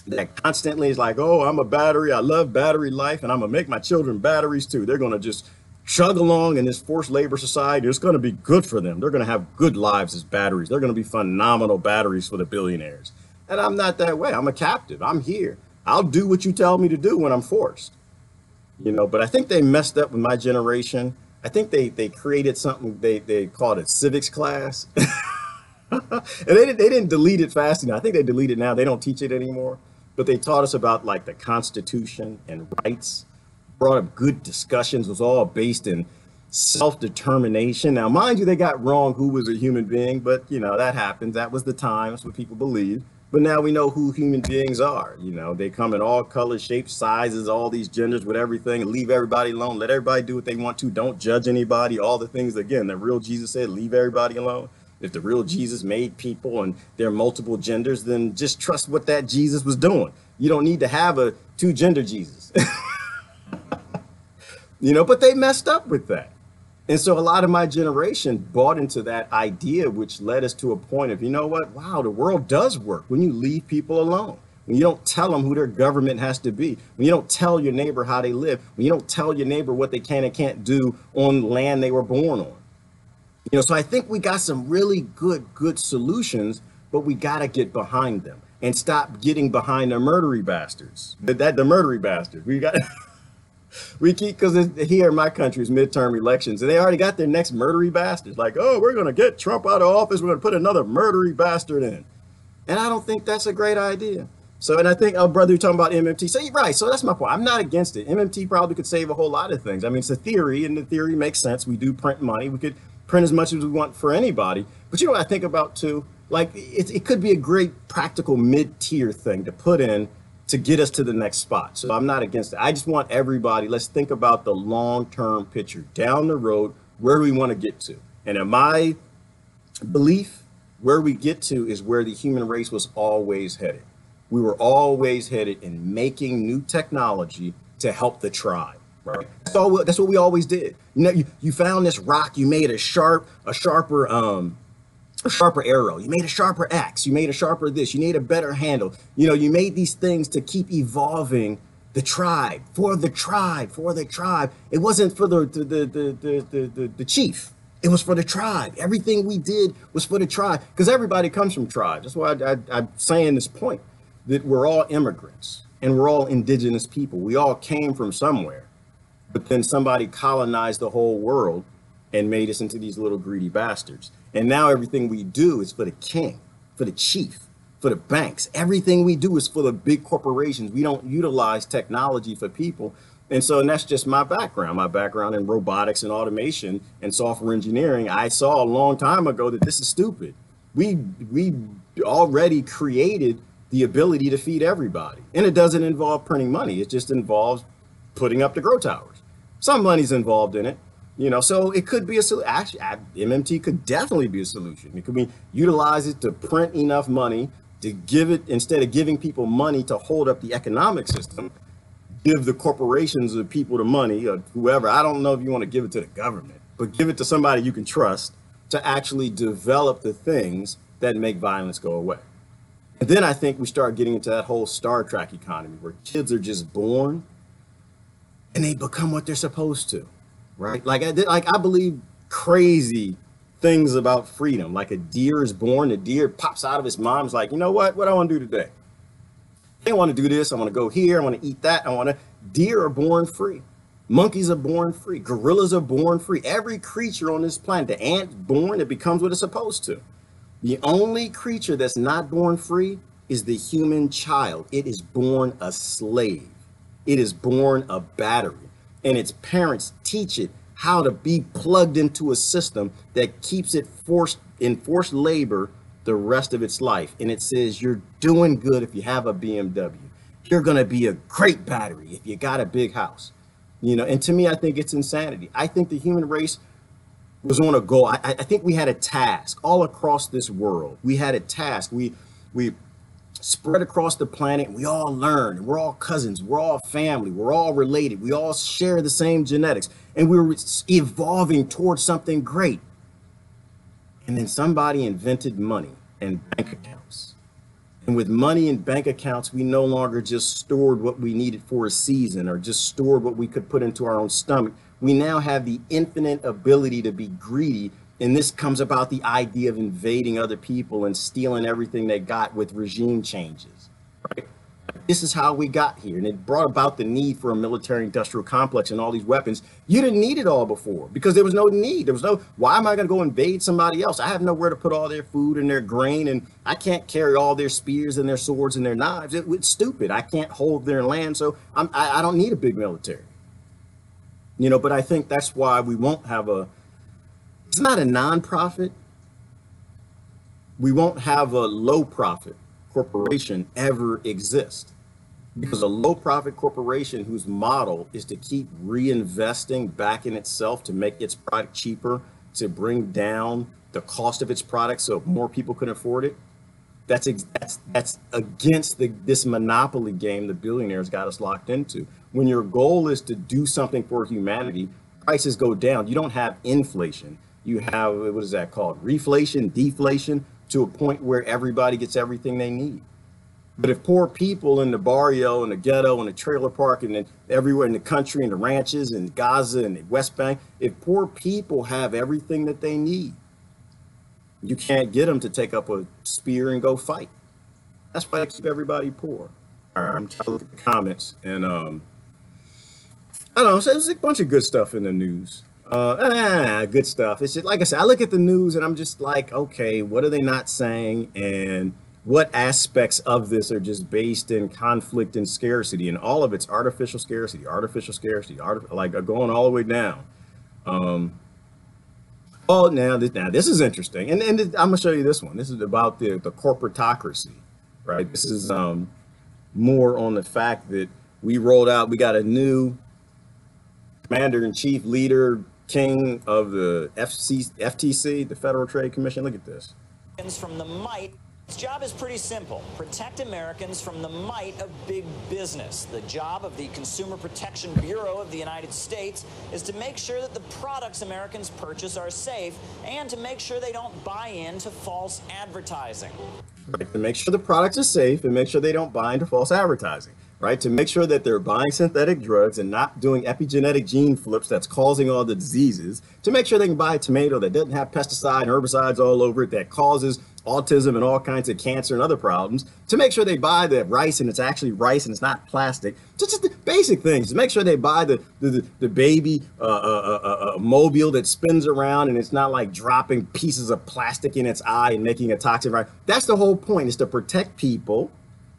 that constantly is like, oh, I'm a battery. I love battery life, and I'm going to make my children batteries too. They're going to just chug along in this forced labor society. It's going to be good for them. They're going to have good lives as batteries. They're going to be phenomenal batteries for the billionaires. And I'm not that way. I'm a captive. I'm here. I'll do what you tell me to do when I'm forced. You know, but I think they messed up with my generation. I think they created something they called it civics class. And they didn't delete it fast enough. I think they delete it now. They don't teach it anymore. But they taught us about like the Constitution and rights, brought up good discussions, was all based in self-determination. Now, mind you, they got wrong who was a human being, but you know, that happens. That was the time. That's what people believe. But now we know who human beings are. You know, they come in all colors, shapes, sizes, all these genders with everything, and leave everybody alone. Let everybody do what they want to. Don't judge anybody. All the things, again, that real Jesus said, leave everybody alone. If the real Jesus made people and there are multiple genders, then just trust what that Jesus was doing. You don't need to have a two-gender Jesus. You know, but they messed up with that. And so a lot of my generation bought into that idea, which led us to a point of, you know what, wow, the world does work when you leave people alone. When you don't tell them who their government has to be, when you don't tell your neighbor how they live, when you don't tell your neighbor what they can and can't do on land they were born on. You know, so I think we got some really good solutions, but we got to get behind them and stop getting behind the murdery bastards. The murdery bastards. We got we keep, because here in my country is midterm elections, and they already got their next murdery bastards. Like, oh, we're going to get Trump out of office. We're going to put another murdery bastard in. And I don't think that's a great idea. So, and I think, oh, brother, you're talking about MMT. So, right. So that's my point. I'm not against it. MMT probably could save a whole lot of things. I mean, it's a theory, and the theory makes sense. We do print money. We could print as much as we want for anybody. But you know what I think about too? Like, it could be a great practical mid-tier thing to put in to get us to the next spot. So I'm not against it. I just want everybody, let's think about the long-term picture down the road, where we want to get to. And in my belief, where we get to is where the human race was always headed. We were always headed in making new technology to help the tribe, right? That's what we always did. You know, you found this rock, you made a sharper arrow, you made a sharper axe, you made a sharper this, you made a better handle. You know, you made these things to keep evolving the tribe, for the tribe, for the tribe. It wasn't for the chief. It was for the tribe. Everything we did was for the tribe, because everybody comes from tribes. That's why I'm saying this point, that we're all immigrants and we're all indigenous people. We all came from somewhere, but then somebody colonized the whole world and made us into these little greedy bastards. And now everything we do is for the king, for the chief, for the banks. Everything we do is for the big corporations. We don't utilize technology for people. And that's just my background in robotics and automation and software engineering. I saw a long time ago that this is stupid. We already created the ability to feed everybody. And it doesn't involve printing money. It just involves putting up the grow towers. Some money's involved in it, you know, so it could be a solution. Actually, MMT could definitely be a solution. It could be utilize it to print enough money to give it, instead of giving people money to hold up the economic system, give the corporations, the people, the money, or whoever. I don't know if you want to give it to the government, but give it to somebody you can trust to actually develop the things that make violence go away. And then I think we start getting into that whole Star Trek economy where kids are just born and they become what they're supposed to, right? Like I believe crazy things about freedom. Like a deer is born, the deer pops out of his mom's like, you know what I want to do today? I want to do this. I want to go here. I want to eat that. Deer are born free. Monkeys are born free. Gorillas are born free. Every creature on this planet, the ant's born, it becomes what it's supposed to. The only creature that's not born free is the human child. It is born a slave. It is born a battery. And its parents teach it how to be plugged into a system that keeps it in forced labor the rest of its life. And it says, you're doing good if you have a BMW. You're going to be a great battery if you got a big house. You know, and to me, I think it's insanity. I think the human race was on a goal. I think we had a task all across this world. We had a task. We spread across the planet. We all learned. We're all cousins. We're all family. We're all related. We all share the same genetics. And we were evolving towards something great. And then somebody invented money and bank accounts. And with money and bank accounts, we no longer just stored what we needed for a season or just stored what we could put into our own stomach. We now have the infinite ability to be greedy. And this comes about the idea of invading other people and stealing everything they got with regime changes, right? This is how we got here. And it brought about the need for a military industrial complex and all these weapons. You didn't need it all before because there was no need. There was no, why am I going to go invade somebody else? I have nowhere to put all their food and their grain, and I can't carry all their spears and their swords and their knives. It's stupid. I can't hold their land. So I don't need a big military. You know, but I think that's why we won't have it's not a nonprofit. We won't have a low profit corporation ever exist. Because a low profit corporation whose model is to keep reinvesting back in itself to make its product cheaper, to bring down the cost of its product so more people can afford it, that's against this monopoly game the billionaires got us locked into. When your goal is to do something for humanity, prices go down. You don't have inflation. You have, what is that called? Reflation, deflation, to a point where everybody gets everything they need. But if poor people in the barrio and the ghetto and the trailer park and then everywhere in the country and the ranches and Gaza and the West Bank, if poor people have everything that they need, you can't get them to take up a spear and go fight. That's why they keep everybody poor. All right, I'm trying to look at the comments, and I don't know, so there's a bunch of good stuff in the news. Good stuff. It's just, like I said, I look at the news and I'm just like, okay, what are they not saying? And what aspects of this are just based in conflict and scarcity? And all of it's artificial scarcity, like going all the way down. Oh, now this is interesting. And I'm gonna show you this one. This is about the coporatacracy, right? This is more on the fact that we got a new commander-in-chief, leader, king of the FTC, the Federal Trade Commission. Look at this. From the might. Its job is pretty simple. Protect Americans from the might of big business. The job of the Consumer Protection Bureau of the United States is to make sure that the products Americans purchase are safe and to make sure they don't buy into false advertising. Right, to make sure the products are safe and make sure they don't buy into false advertising. Right, to make sure that they're buying synthetic drugs and not doing epigenetic gene flips that's causing all the diseases, to make sure they can buy a tomato that doesn't have pesticide and herbicides all over it that causes autism and all kinds of cancer and other problems, to make sure they buy the rice and it's actually rice and it's not plastic, just the basic things, to make sure they buy the baby mobile that spins around and it's not like dropping pieces of plastic in its eye and making a toxic, right? That's the whole point, is to protect people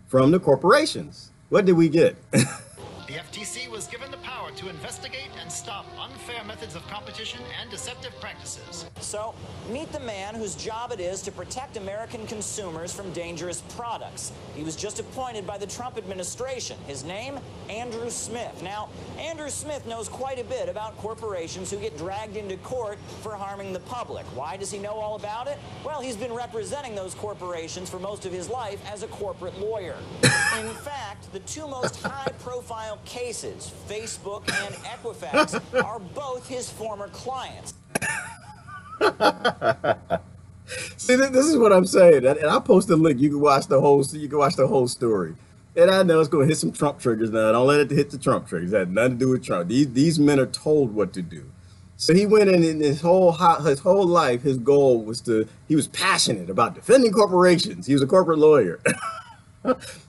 from the corporations. What did we get? The FTC was given the power to investigate and stop unfair methods of competition and deceptive practices. So, meet the man whose job it is to protect American consumers from dangerous products. He was just appointed by the Trump administration. His name, Andrew Smith. Now, Andrew Smith knows quite a bit about corporations who get dragged into court for harming the public. Why does he know all about it? Well, he's been representing those corporations for most of his life as a corporate lawyer. In fact, the two most high-profile cases, Facebook and Equifax, are both his former clients. See, this is what I'm saying, and I'll post a link. You can watch the whole story. And I know it's going to hit some Trump triggers now. Don't let it hit the Trump triggers. It had nothing to do with Trump. These men are told what to do. So he went in his whole life. His goal was he was passionate about defending corporations. He was a corporate lawyer.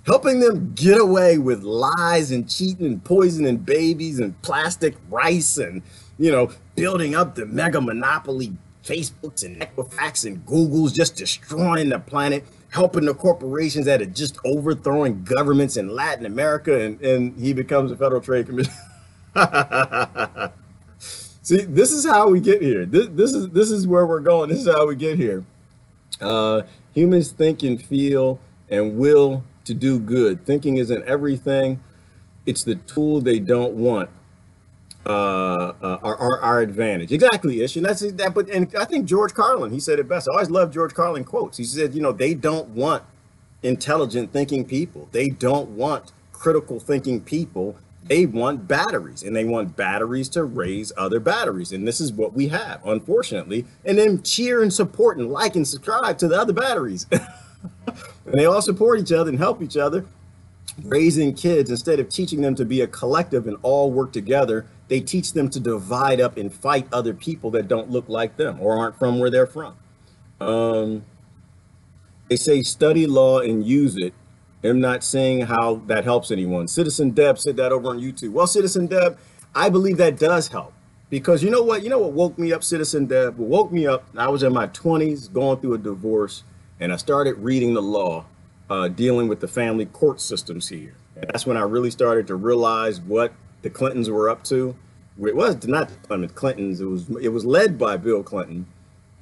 Helping them get away with lies and cheating and poisoning babies and plastic rice and, you know, building up the mega monopoly Facebooks and Equifax and Googles, just destroying the planet, helping the corporations that are just overthrowing governments in Latin America, and he becomes a Federal Trade Commission. See, this is how we get here. This is where we're going. This is how we get here. Humans think and feel and will to do good. Thinking isn't everything. It's the tool they don't want. Our advantage. Exactly, Ish. And that's that. But and I think George Carlin, he said it best. I always love George Carlin quotes. He said, you know, they don't want intelligent thinking people. They don't want critical thinking people. They want batteries, and they want batteries to raise other batteries. And this is what we have, unfortunately. And then cheer and support and like and subscribe to the other batteries. And they all support each other and help each other. Raising kids, instead of teaching them to be a collective and all work together, they teach them to divide up and fight other people that don't look like them or aren't from where they're from. They say study law and use it. I'm not saying how that helps anyone. Citizen Deb said that over on YouTube. Well, Citizen Deb, I believe that does help, because you know what woke me up, Citizen Deb? What woke me up, I was in my 20s going through a divorce, and I started reading the law, dealing with the family court systems here. And that's when I really started to realize what the Clintons were up to. It was not the Clintons, it was led by Bill Clinton,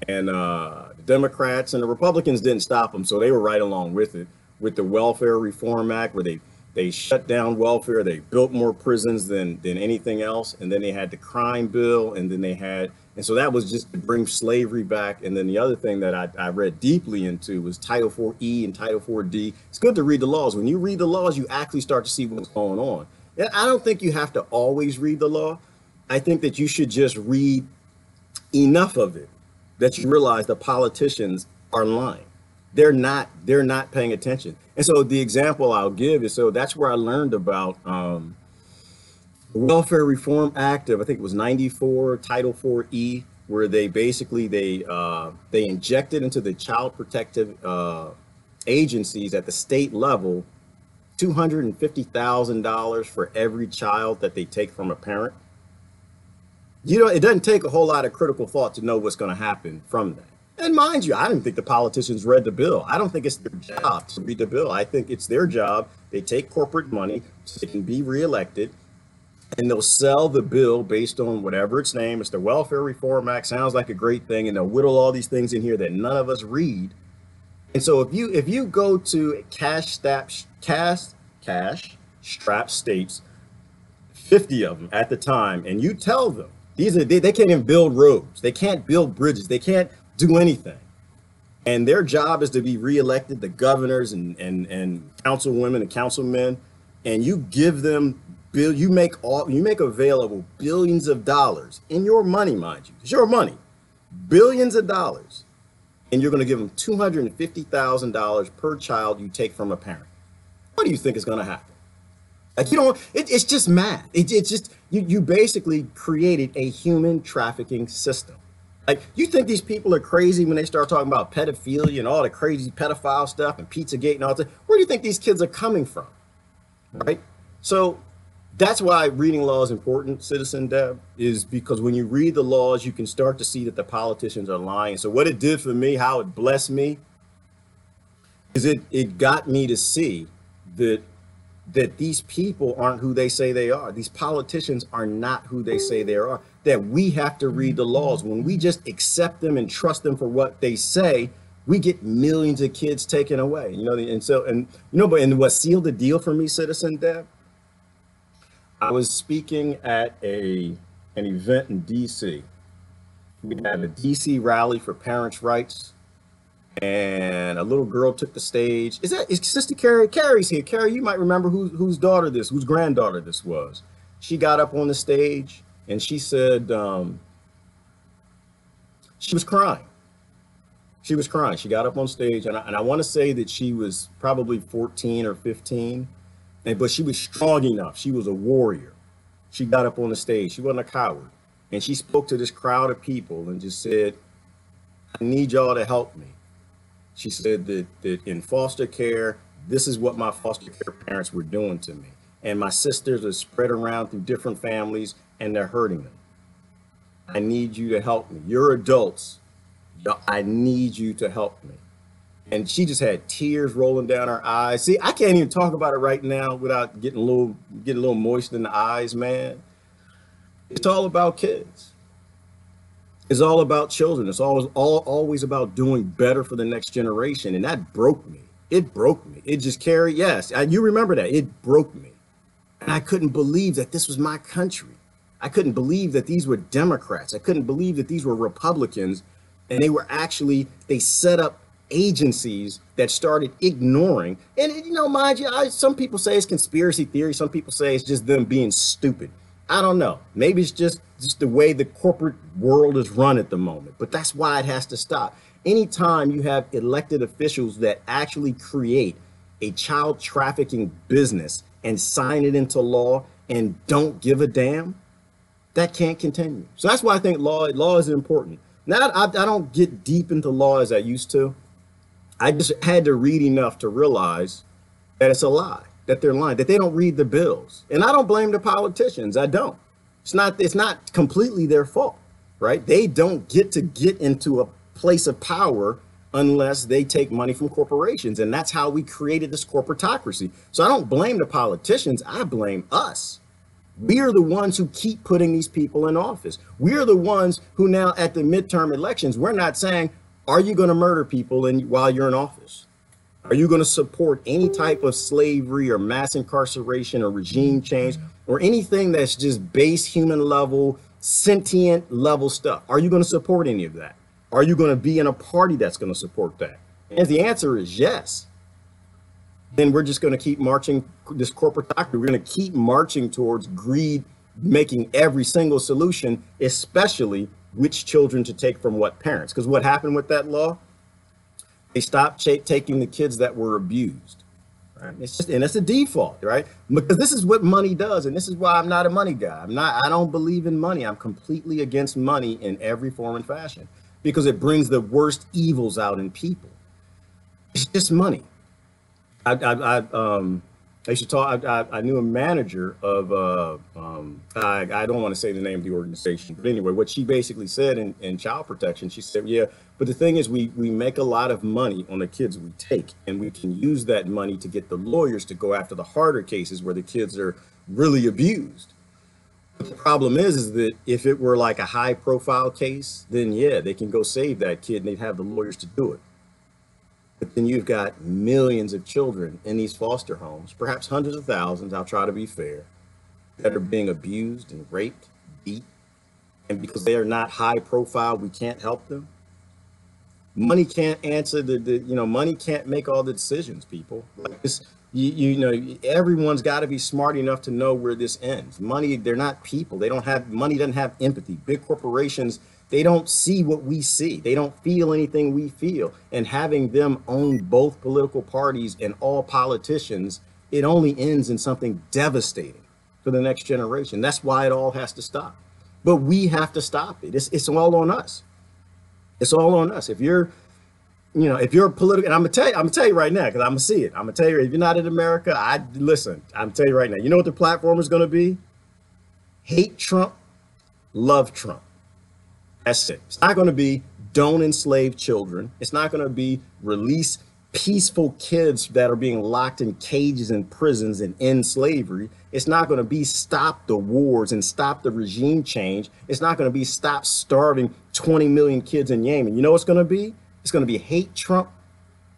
and the Democrats and the Republicans didn't stop them, so they were right along with it. With the Welfare Reform Act, where they shut down welfare, they built more prisons than anything else, and then they had the crime bill, and then and so that was just to bring slavery back. And then the other thing that I read deeply into was Title 4E and Title 4D. It's good to read the laws. When you read the laws, you actually start to see what's going on. And I don't think you have to always read the law. I think that you should just read enough of it that you realize the politicians are lying. They're not paying attention. And so the example I'll give is, so that's where I learned about the Welfare Reform Act of, I think it was 94, Title 4E, where they basically, they injected into the child protective agencies at the state level $250,000 for every child that they take from a parent. It doesn't take a whole lot of critical thought to know what's going to happen from that. And mind you, I didn't think the politicians read the bill. I don't think it's their job to read the bill. I think it's their job. They take corporate money so they can be reelected, and they'll sell the bill based on whatever its name. It's the Welfare Reform Act. Sounds like a great thing, and they'll whittle all these things in here that none of us read. And so if you go to cash-strapped states, 50 of them at the time, and you tell them they can't even build roads, they can't build bridges, they can't do anything, and their job is to be reelected, the governors and councilwomen and councilmen, and you give them you make available billions of dollars in your money, mind you, it's your money, billions of dollars, and you're going to give them $250,000 per child you take from a parent. What do you think is going to happen? Like, it's just math. It's just you basically created a human trafficking system. Like, you think these people are crazy when they start talking about pedophilia and all the crazy pedophile stuff and Pizzagate and all that? Where do you think these kids are coming from? Right? So that's why reading law is important, Citizen Deb, is because when you read the laws, you can start to see that the politicians are lying. So what it did for me, how it blessed me, is it got me to see that these people aren't who they say they are. These politicians are not who they say they are. That we have to read the laws. When we just accept them and trust them for what they say, we get millions of kids taken away. But what sealed the deal for me, Citizen Deb? I was speaking at an event in DC. We had a DC rally for parents' rights, and a little girl took the stage. Is Sister Carrie? Carrie's here. Carrie, you might remember whose granddaughter this was. She got up on the stage and she said she was crying. She was crying. She got up on stage, and I want to say that she was probably 14 or 15, but she was strong enough. She was a warrior. She got up on the stage. She wasn't a coward. And she spoke to this crowd of people and just said, I need y'all to help me. She said that in foster care, this is what my foster care parents were doing to me. And my sisters are spread around through different families, and they're hurting them. I need you to help me. You're adults. I need you to help me. And she just had tears rolling down her eyes. See, I can't even talk about it right now without getting a little moist in the eyes, man. It's all about kids. It's all about children. It's always about doing better for the next generation. And that broke me. It broke me. It just carried, yes, you remember that. It broke me. And I couldn't believe that this was my country. I couldn't believe that these were Democrats. I couldn't believe that these were Republicans. And they set up agencies that started ignoring, and you know, mind you, some people say it's conspiracy theory, some people say it's just them being stupid. I don't know. Maybe it's just the way the corporate world is run at the moment, but that's why it has to stop. Anytime you have elected officials that actually create a child trafficking business and sign it into law and don't give a damn, that can't continue. So that's why I think law is important. Now, I don't get deep into law as I used to. I just had to read enough to realize that it's a lie, that they're lying, that they don't read the bills. And I don't blame the politicians. I don't. It's not completely their fault, right? They don't get into a place of power unless they take money from corporations. And that's how we created this coporatacracy. So I don't blame the politicians. I blame us. We are the ones who keep putting these people in office. We are the ones who now at the midterm elections, we're not saying, are you going to murder people while you're in office? Are you going to support any type of slavery or mass incarceration or regime change or anything that's just base human level, sentient level stuff? Are you going to support any of that? Are you going to be in a party that's going to support that? And if the answer is yes, then we're just going to keep marching this coporatacracy. We're going to keep marching towards greed, making every single solution, especially which children to take from what parents. Because what happened with that law, they stopped taking the kids that were abused. Right? And it's a default, right? Because this is what money does. And this is why I'm not a money guy. I don't believe in money. I'm completely against money in every form and fashion because it brings the worst evils out in people. It's just money. I used to talk. I knew a manager of. I don't want to say the name of the organization, but anyway, what she basically said in child protection, she said, "Yeah, but the thing is, we make a lot of money on the kids we take, and we can use that money to get the lawyers to go after the harder cases where the kids are really abused. But the problem is that if it were like a high-profile case, then yeah, they can go save that kid, and they'd have the lawyers to do it." But then you've got millions of children in these foster homes, perhaps hundreds of thousands, I'll try to be fair, that are being abused and raped, beat. And because they are not high profile, we can't help them. Money can't answer money can't make all the decisions, people. Like this, everyone's got to be smart enough to know where this ends. Money, they're not people. Money doesn't have empathy. Big corporations, they don't see what we see. They don't feel anything we feel. And having them own both political parties and all politicians, it only ends in something devastating for the next generation. That's why it all has to stop. But we have to stop it. It's all on us. It's all on us. If you're political, and I'm gonna tell you right now, because I'm gonna see it. I'm gonna tell you, if you're not in America, I'm gonna tell you right now. You know what the platform is gonna be? Hate Trump, love Trump. That's it. It's not going to be don't enslave children. It's not going to be release peaceful kids that are being locked in cages and prisons and in slavery. It's not going to be stop the wars and stop the regime change. It's not going to be stop starving 20 million kids in Yemen. You know what's going to be? It's going to be hate Trump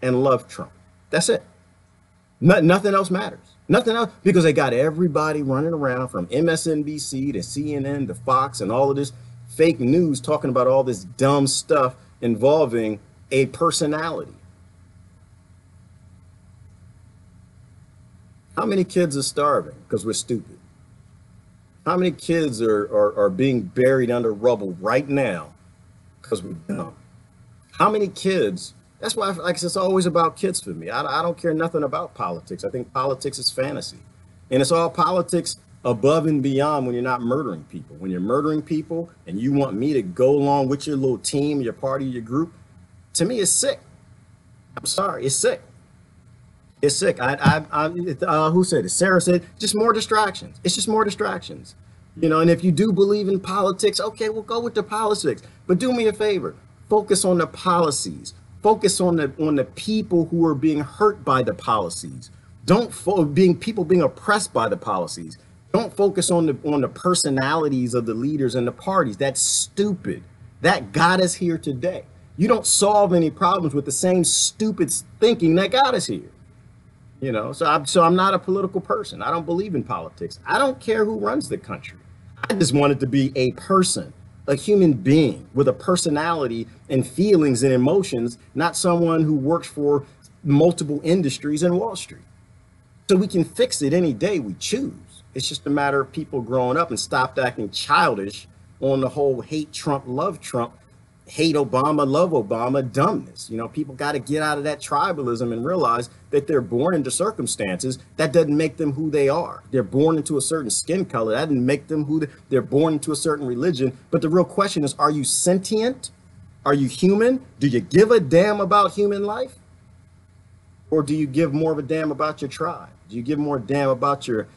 and love Trump. That's it. Nothing else matters. Nothing else, because they got everybody running around from MSNBC to CNN to Fox and all of this fake news talking about all this dumb stuff involving a personality. How many kids are starving because we're stupid? How many kids are being buried under rubble right now because we're dumb? How many kids? That's why, it's always about kids for me. I don't care nothing about politics. I think politics is fantasy. And it's all politics above and beyond when you're not murdering people. When you're murdering people and you want me to go along with your little team, your party, your group, to me, it's sick. I'm sorry, it's sick. It's sick. Who said it? Sarah said, just more distractions. It's just more distractions. And if you do believe in politics, okay, we'll go with the politics. But do me a favor, focus on the policies. Focus on the people who are being hurt by the policies. Don't people being oppressed by the policies. Don't focus on the personalities of the leaders and the parties. That's stupid. That got us here today. You don't solve any problems with the same stupid thinking that got us here. So I'm not a political person. I don't believe in politics. I don't care who runs the country. I just want it to be a person a human being with a personality and feelings and emotions, not someone who works for multiple industries in Wall Street. So we can fix it any day we choose. It's just a matter of people growing up and stopped acting childish on the whole hate Trump, hate Obama, love Obama dumbness. You know, people got to get out of that tribalism and realize that they're born into circumstances that doesn't make them who they are. They're born into a certain skin color. That doesn't make them who they're born into a certain religion. But the real question is, are you sentient? Are you human? Do you give a damn about human life? Or do you give more of a damn about your tribe? Do you give more damn about your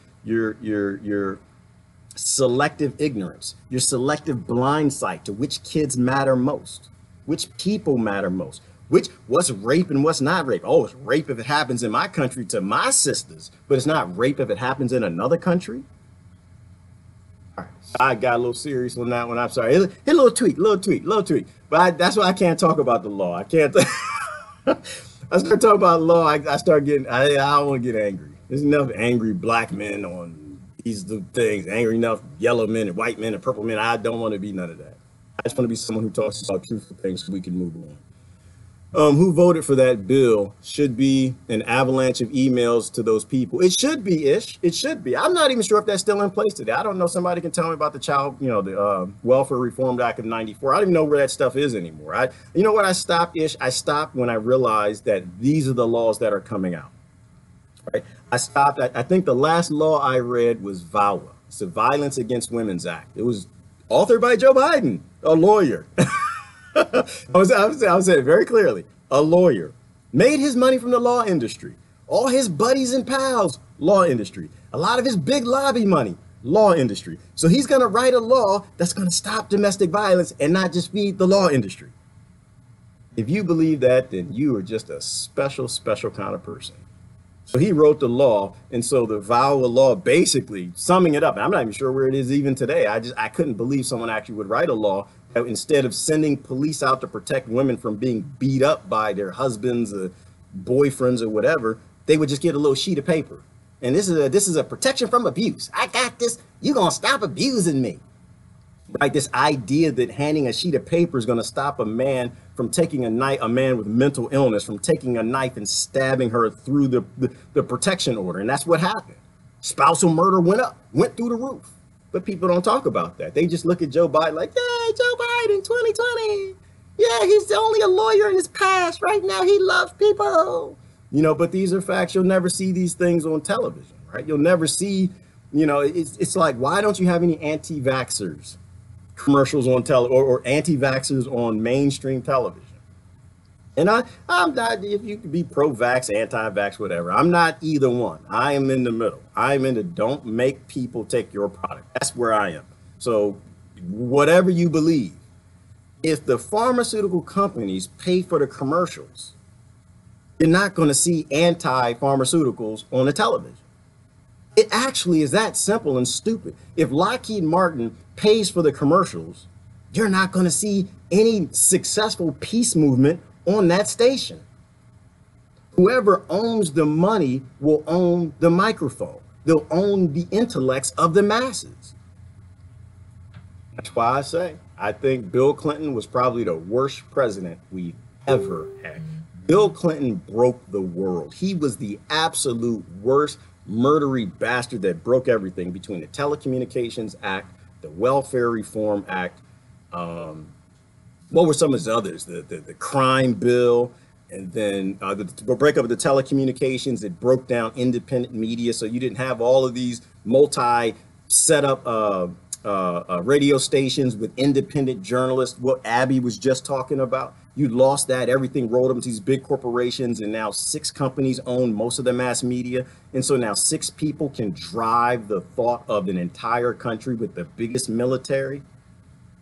selective ignorance, your selective blind sight to which kids matter most, which people matter most, what's rape and what's not rape? Oh, it's rape if it happens in my country to my sisters, but it's not rape if it happens in another country. All right, I got a little serious on that one. I'm sorry. A little tweak. But that's why I can't talk about the law. I can't. I start talking about law. I start getting. I don't want to get angry. There's enough angry black men on these things, angry enough yellow men and white men and purple men. I don't want to be none of that. I just want to be someone who talks about truthful things so we can move on. Who voted for that bill should be an avalanche of emails to those people. It should be ish. It should be. I'm not even sure if that's still in place today. I don't know. Somebody can tell me about the the Welfare Reform Act of '94. I don't even know where that stuff is anymore. You know what? I stopped when I realized that these are the laws that are coming out. Right. I stopped. I think the last law I read was VAWA. It's the Violence Against Women's Act. It was authored by Joe Biden, a lawyer. I was saying it very clearly. A lawyer made his money from the law industry. All his buddies and pals, law industry. A lot of his big lobby money, law industry. So he's going to write a law that's going to stop domestic violence and not just feed the law industry. If you believe that, then you are just a special kind of person. So he wrote the law, and so the VAWA law, basically summing it up, and I'm not even sure where it is even today. I couldn't believe someone actually would write a law that instead of sending police out to protect women from being beat up by their husbands or boyfriends or whatever, they would just get a little sheet of paper. And this is a protection from abuse. I got this. You're gonna stop abusing me. Right? This idea that handing a sheet of paper is gonna stop a man from taking a man with mental illness, from taking a knife and stabbing her through the protection order. And that's what happened. Spousal murder went through the roof. But people don't talk about that. They just look at Joe Biden like, yeah, Joe Biden, 2020. Yeah, he's only a lawyer in his past. Right now, he loves people. You know, but these are facts. You'll never see these things on television, right? You'll never see, you know, it's like, why don't you have any anti-vaxxers commercials on or anti-vaxxers on mainstream television? And I'm not, if you could be pro-vax, anti-vax, whatever. I'm not either one. I am in the middle. I'm into don't make people take your product. That's where I am. So whatever you believe, if the pharmaceutical companies pay for the commercials, you're not going to see anti-pharmaceuticals on the television. It actually is that simple and stupid. If Lockheed Martin pays for the commercials, you're not going to see any successful peace movement on that station. Whoever owns the money will own the microphone. They'll own the intellects of the masses. That's why I say, I think Bill Clinton was probably the worst president we've ever had. Bill Clinton broke the world. He was the absolute worst murdery bastard that broke everything between the Telecommunications Act, the Welfare Reform Act, what were some of his others? The crime bill, and then the breakup of the telecommunications. It broke down independent media, so you didn't have all of these set up radio stations with independent journalists. What Abby was just talking about. You lost that. Everything rolled up to these big corporations, and now 6 companies own most of the mass media. And so now 6 people can drive the thought of an entire country with the biggest military.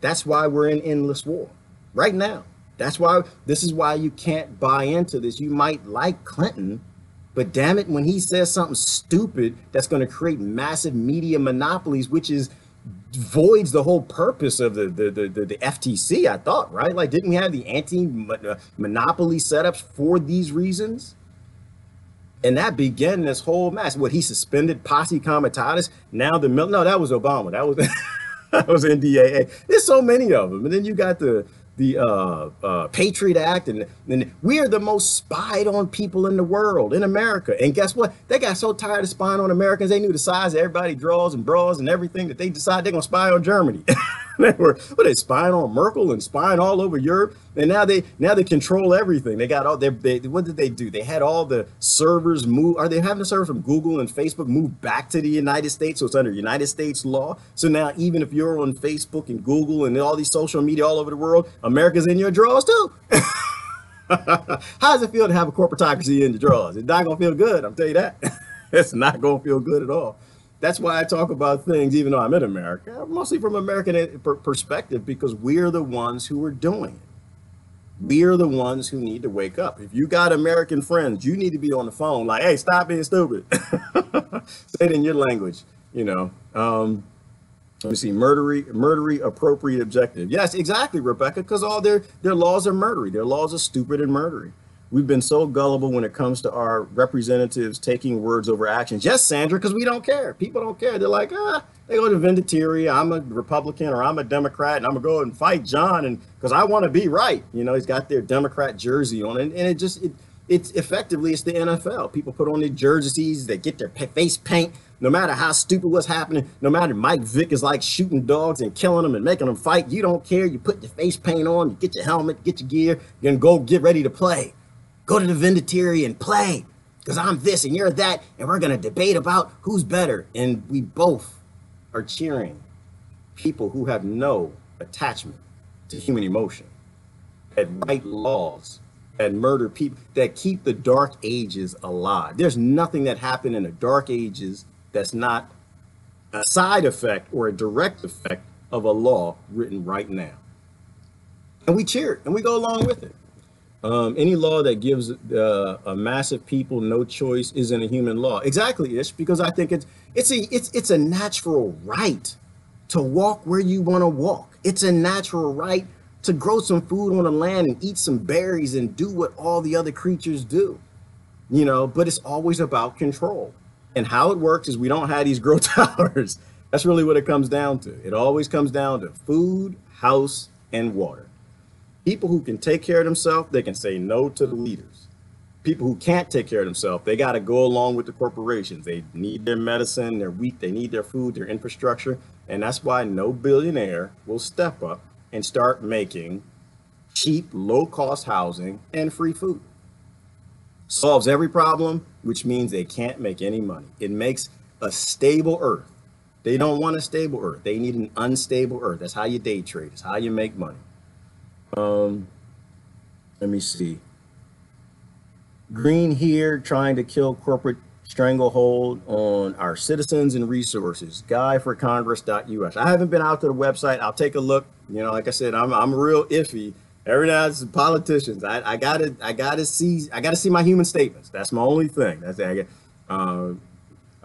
That's why we're in endless war right now. This is why you can't buy into this. You might like Clinton, but damn it, when he says something stupid that's going to create massive media monopolies, which voids the whole purpose of the FTC, I thought, right? Like, didn't we have the anti-monopoly setups for these reasons? And that began this whole mess. What, he suspended posse comitatus? Now no, that was Obama. That was That was NDAA. There's so many of them. And then you got the Patriot Act, and we are the most spied on people in the world, in America. And guess what? They got so tired of spying on Americans, they knew the size of everybody draws and bras and everything, that they decided they're gonna spy on Germany. They spying on Merkel and spying all over Europe, and now they control everything. They got all what did they do? They had all the servers move. Are they having the servers from Google and Facebook move back to the United States, so it's under United States law? So now even if you're on Facebook and Google and all these social media all over the world, America's in your drawers too. How does it feel to have a corporatacracy in your drawers? It's not gonna feel good, I'll tell you that. It's not gonna feel good at all. That's why I talk about things, even though I'm in America, mostly from an American perspective, because we're the ones who are doing it. We're the ones who need to wake up. If you got American friends, you need to be on the phone like, hey, stop being stupid. Say it in your language, you know. Let me see, murdery appropriate objective. Yes, exactly, Rebecca, because all their laws are murdery. Their laws are stupid and murdery. We've been so gullible when it comes to our representatives taking words over actions. Yes, Sandra, because we don't care. People don't care. They're like, they go to Vinditeria. I'm a Republican or I'm a Democrat, and I'm going to go and fight John, and because I want to be right. You know, he's got their Democrat jersey on, and it's effectively, it's the NFL. People put on their jerseys, they get their face paint. No matter how stupid what's happening, no matter Mike Vick is like shooting dogs and killing them and making them fight, you don't care. You put your face paint on, you get your helmet, get your gear, you're going to go get ready to play. Go to the Vinditeria and play, because I'm this and you're that, and we're going to debate about who's better. And we both are cheering people who have no attachment to human emotion, that write laws, that murder people, that keep the dark ages alive. There's nothing that happened in the dark ages that's not a side effect or a direct effect of a law written right now. And we cheer it and we go along with it. Any law that gives a massive people no choice isn't a human law. Exactly, Ish, because I think it's a natural right to walk where you want to walk. It's a natural right to grow some food on the land and eat some berries and do what all the other creatures do. You know, but it's always about control. And how it works is we don't have these growth towers. That's really what it comes down to. It always comes down to food, house, and water. People who can take care of themselves, they can say no to the leaders. People who can't take care of themselves, they got to go along with the corporations. They need their medicine, they're weak, they need their food, their infrastructure. And that's why no billionaire will step up and start making cheap, low-cost housing and free food. Solves every problem, which means they can't make any money. It makes a stable earth. They don't want a stable earth. They need an unstable earth. That's how you day trade. It's how you make money. Let me see. Green here trying to kill corporate stranglehold on our citizens and resources. Guyforcongress.us. I haven't been out to the website. I'll take a look. You know, like I said, I'm real iffy. Every now and then, politicians. I gotta see my human statements. That's my only thing. That's it.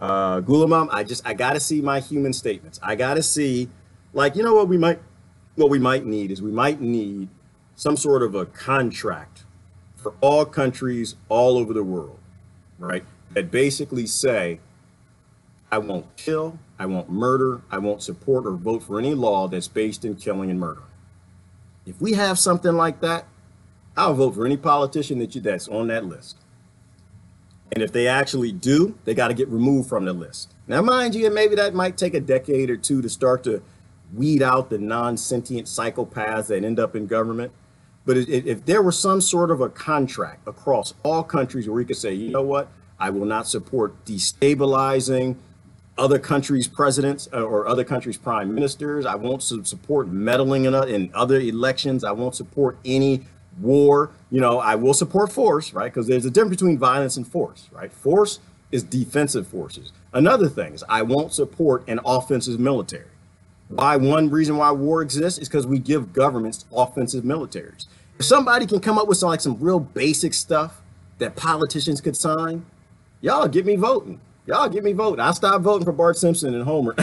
Gulamam, I gotta see my human statements. I gotta see, like, you know what we might need is we might need some sort of a contract for all countries all over the world, right? That basically say, I won't kill, I won't murder, I won't support or vote for any law that's based in killing and murdering. If we have something like that, I'll vote for any politician that's on that list. And if they actually do, they got to get removed from the list. Now, mind you, maybe that might take a decade or two to start to weed out the non-sentient psychopaths that end up in government. But if there were some sort of a contract across all countries where we could say, you know what, I will not support destabilizing other countries' presidents or other countries' prime ministers. I won't support meddling in other elections. I won't support any war. You know, I will support force, right? Because there's a difference between violence and force, right? Force is defensive forces. Another thing is I won't support an offensive military. One reason why war exists is because we give governments offensive militaries. If somebody can come up with some real basic stuff that politicians could sign, y'all get me voting. Y'all get me voting. I stopped voting for Bart Simpson and Homer.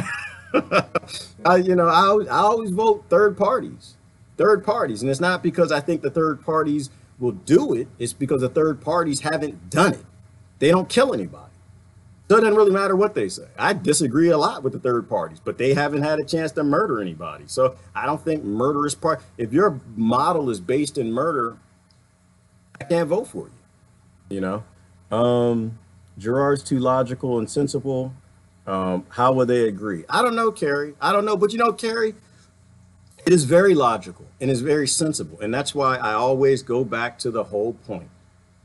I always vote third parties. And it's not because I think the third parties will do it. It's because the third parties haven't done it. They don't kill anybody. So it doesn't really matter what they say. I disagree a lot with the third parties, but they haven't had a chance to murder anybody. So I don't think murder is part. If your model is based in murder, I can't vote for you. You know, Gerard's too logical and sensible. How will they agree? I don't know, Carrie. I don't know. But you know, Carrie, it is very logical and is very sensible. And that's why I always go back to the whole point.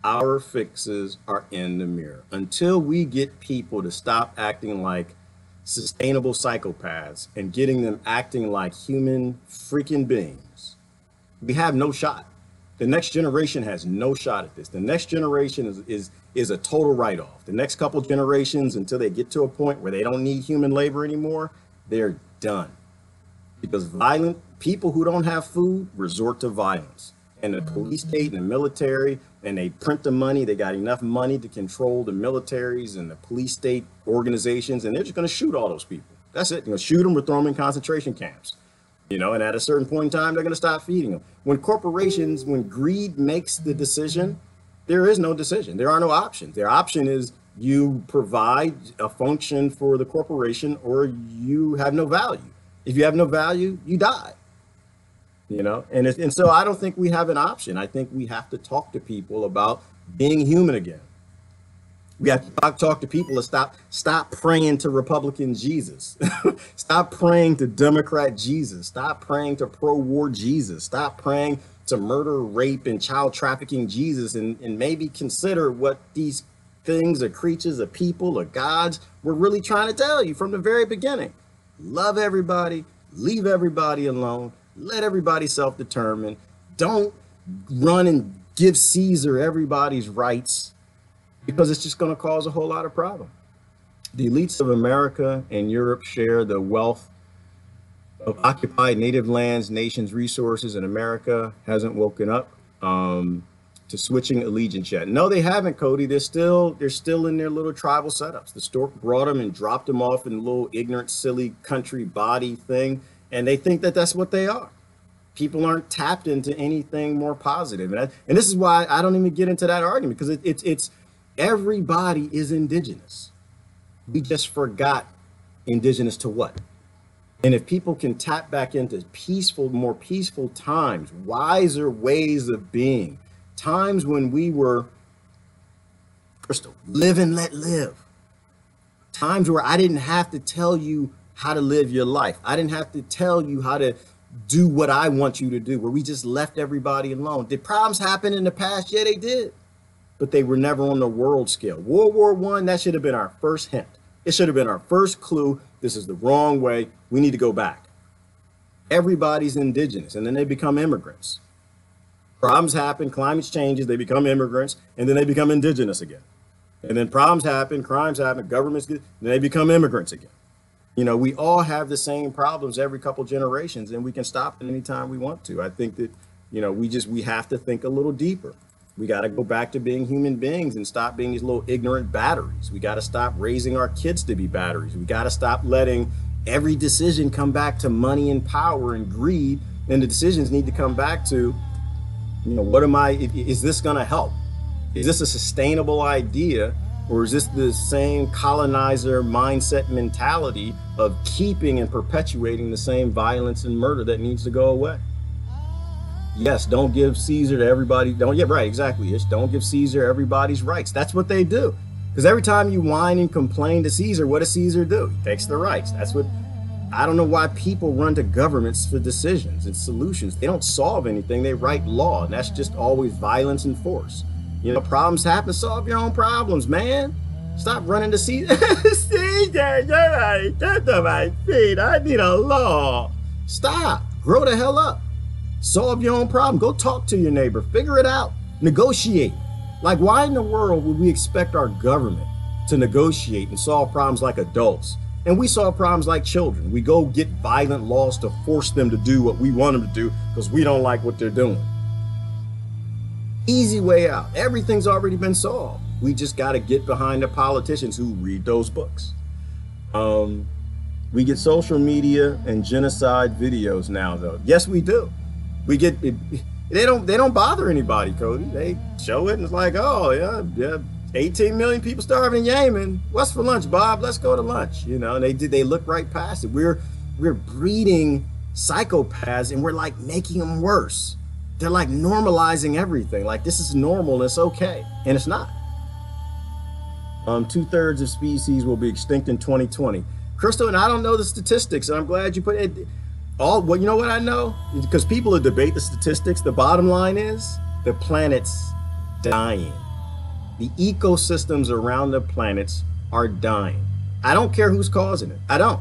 Our fixes are in the mirror. Until we get people to stop acting like sustainable psychopaths and getting them acting like human freaking beings, we have no shot. The next generation has no shot at this. The next generation is a total write-off. The next couple generations, until they get to a point where they don't need human labor anymore, they're done. Because violent people who don't have food resort to violence. And the police state and the military, and they print the money. They got enough money to control the militaries and the police state organizations, and they're just going to shoot all those people. That's it. They're going to shoot them or throw them in concentration camps. You know, and at a certain point in time, they're going to stop feeding them. When corporations, when greed makes the decision, there is no decision. There are no options. Their option is you provide a function for the corporation or you have no value. If you have no value, you die. You know, and so I don't think we have an option. I think we have to talk to people about being human again. We have to talk to people to stop praying to Republican Jesus. Stop praying to Democrat Jesus. Stop praying to pro-war Jesus. Stop praying to murder, rape, and child trafficking Jesus, and maybe consider what these things or creatures or people or gods were really trying to tell you from the very beginning. Love everybody, leave everybody alone, let everybody self-determine. Don't run and give Caesar everybody's rights, because it's just going to cause a whole lot of problem. The elites of America and Europe share the wealth of occupied native lands, nations, resources, and America hasn't woken up to switching allegiance yet. No, they haven't, Cody. They're still in their little tribal setups. The stork brought them and dropped them off in a little ignorant, silly country body thing, and they think that that's what they are. People aren't tapped into anything more positive, and this is why I don't even get into that argument, because it's everybody is indigenous. We just forgot indigenous to what? And if people can tap back into peaceful, more peaceful times, wiser ways of being, times when we were, Crystal, live and let live. Times where I didn't have to tell you how to live your life. I didn't have to tell you how to do what I want you to do, where we just left everybody alone. Did problems happen in the past? Yeah, they did. But they were never on the world scale. World War I, that should have been our first hint. It should have been our first clue. This is the wrong way. We need to go back. Everybody's indigenous, and then they become immigrants. Problems happen, climate changes, they become immigrants, and then they become indigenous again. And then problems happen, crimes happen, governments get, then they become immigrants again. You know, we all have the same problems every couple generations, and we can stop it anytime we want to. I think that, you know, we have to think a little deeper. We got to go back to being human beings and stop being these little ignorant batteries. We got to stop raising our kids to be batteries. We got to stop letting every decision come back to money and power and greed. And the decisions need to come back to, you know, is this going to help? Is this a sustainable idea? Or is this the same colonizer mindset mentality of keeping and perpetuating the same violence and murder that needs to go away? Yes, don't give Caesar to everybody. Exactly. Just don't give Caesar everybody's rights. That's what they do. Because every time you whine and complain to Caesar, what does Caesar do? He takes the rights. I don't know why people run to governments for decisions and solutions. They don't solve anything. They write law, and that's just always violence and force. You know, problems happen. Solve your own problems, man. Stop running to Caesar. Caesar, get to my feet. I need a law. Stop. Grow the hell up. Solve your own problem. Go talk to your neighbor. Figure it out. Negotiate. Like, why in the world would we expect our government to negotiate and solve problems like adults? And we solve problems like children. We go get violent laws to force them to do what we want them to do because we don't like what they're doing. Easy way out. Everything's already been solved. We just got to get behind the politicians who read those books. We get social media and genocide videos now, though. Yes, we do. We get they don't bother anybody, Cody. They show it and it's like, oh yeah, 18 million people starving in Yemen. What's for lunch, Bob? Let's go to lunch. You know, and they look right past it. We're breeding psychopaths, and we're like making them worse. They're like normalizing everything. Like this is normal and it's okay, and it's not. 2/3 of species will be extinct in 2020. Crystal, and I don't know the statistics, and I'm glad you put it. Well, you know what I know? Because people will debate the statistics. The bottom line is the planet's dying. The ecosystems around the planets are dying. I don't care who's causing it. I don't.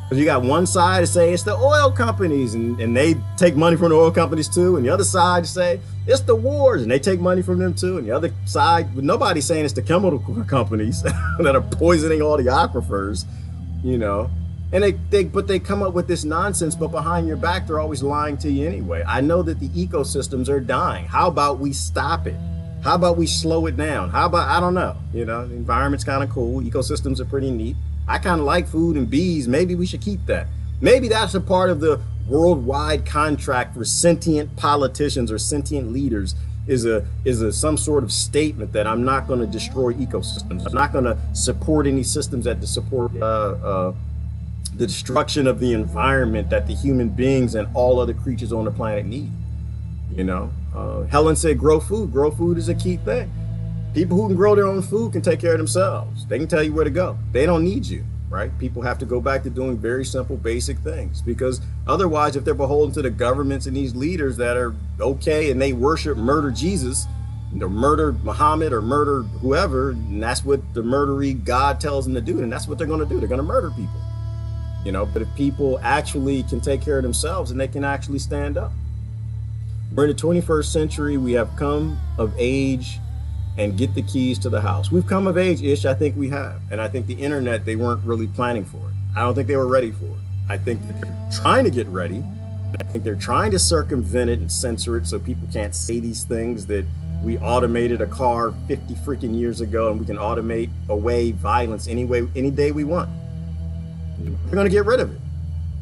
Because you got one side to say it's the oil companies, and they take money from the oil companies too. And the other side to say it's the wars, and they take money from them too. And the other side, nobody's saying it's the chemical companies that are poisoning all the aquifers, you know. And they come up with this nonsense, but behind your back, they're always lying to you anyway. I know that the ecosystems are dying. How about we stop it? How about we slow it down? How about, I don't know, you know, the environment's kind of cool. Ecosystems are pretty neat. I kind of like food and bees. Maybe we should keep that. Maybe that's a part of the worldwide contract for sentient politicians or sentient leaders is some sort of statement that I'm not going to destroy ecosystems. I'm not going to support any systems that support the destruction of the environment that the human beings and all other creatures on the planet need. You know, Helen said, grow food. Grow food is a key thing. People who can grow their own food can take care of themselves. They can tell you where to go. They don't need you, right? People have to go back to doing very simple, basic things, because otherwise, if they're beholden to the governments and these leaders that are okay and they worship murder Jesus, or murder Muhammad or murder whoever, and that's what the murdery God tells them to do, and that's what they're going to do. They're going to murder people, you know. But if people actually can take care of themselves and they can actually stand up. We're in the 21st century. We have come of age and get the keys to the house. We've come of age-ish, I think we have. And I think the internet, they weren't really planning for it. I don't think they were ready for it. I think that they're trying to get ready. I think they're trying to circumvent it and censor it so people can't say these things that we automated a car 50 freaking years ago and we can automate away violence any day we want. We're gonna get rid of it.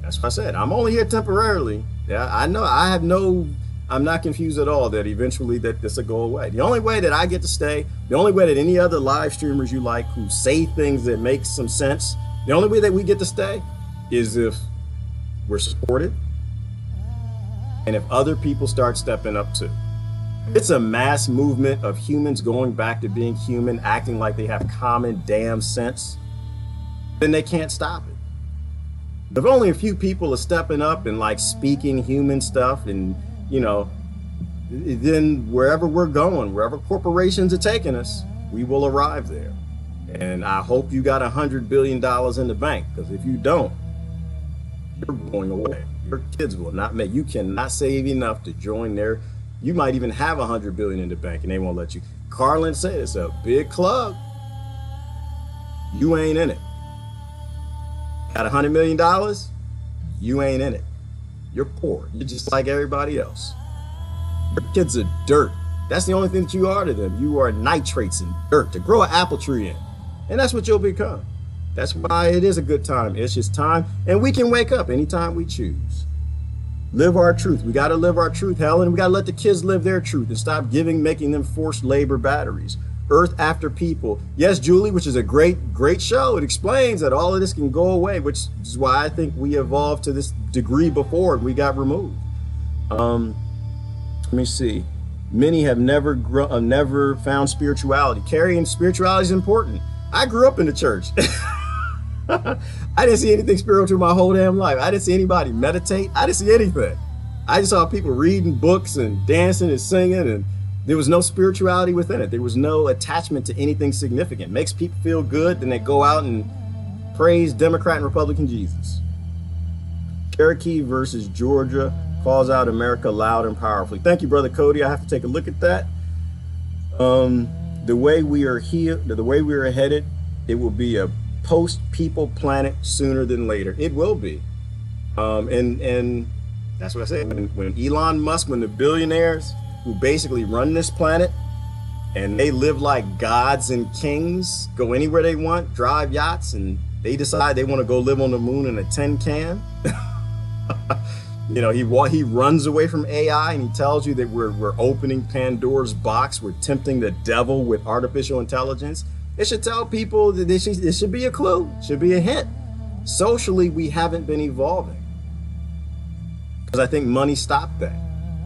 That's what I said. I'm only here temporarily. Yeah, I know. I'm not confused at all that eventually that this will go away. The only way that I get to stay, the only way that any other live streamers you like who say things that make some sense, the only way that we get to stay is if we're supported and if other people start stepping up too. It's a mass movement of humans going back to being human, acting like they have common damn sense, then they can't stop it. If only a few people are stepping up and like speaking human stuff, and you know, then wherever we're going, wherever corporations are taking us, we will arrive there. And I hope you got $100 billion in the bank, because if you don't, you're going away. Your kids will not make, you cannot save enough to join their, you might even have $100 billion in the bank and they won't let you. Carlin said it's a big club. You ain't in it. Got $100 million? You ain't in it. You're poor. You're just like everybody else. Your kids are dirt. That's the only thing that you are to them. You are nitrates and dirt to grow an apple tree in. And that's what you'll become. That's why it is a good time. It's just time. And we can wake up anytime we choose. Live our truth. We got to live our truth, Helen. We got to let the kids live their truth and stop making them forced labor batteries. Earth After People. Yes, Julie, which is a great show. It explains that all of this can go away, which is why I think we evolved to this degree before we got removed. Let me see. Many have never found spirituality. Carrying spirituality is important. I grew up in the church. I didn't see anything spiritual my whole damn life. I didn't see anybody meditate. I didn't see anything. I just saw people reading books and dancing and singing, and there was no spirituality within it. There was no attachment to anything significant. Makes people feel good, then they go out and praise Democrat and Republican Jesus. Cherokee versus Georgia calls out America loud and powerfully. Thank you, Brother Cody. I have to take a look at that. The way we are here, the way we are headed, it will be a post-people planet sooner than later. It will be. And that's what I said. When Elon Musk, when the billionaires who basically run this planet and they live like gods and kings, go anywhere they want, drive yachts, and they decide they want to go live on the moon in a tin can, You know, he runs away from AI and he tells you that we're opening Pandora's box. We're tempting the devil with artificial intelligence. It should tell people that it should be a clue, should be a hint. Socially, we haven't been evolving because I think money stopped that.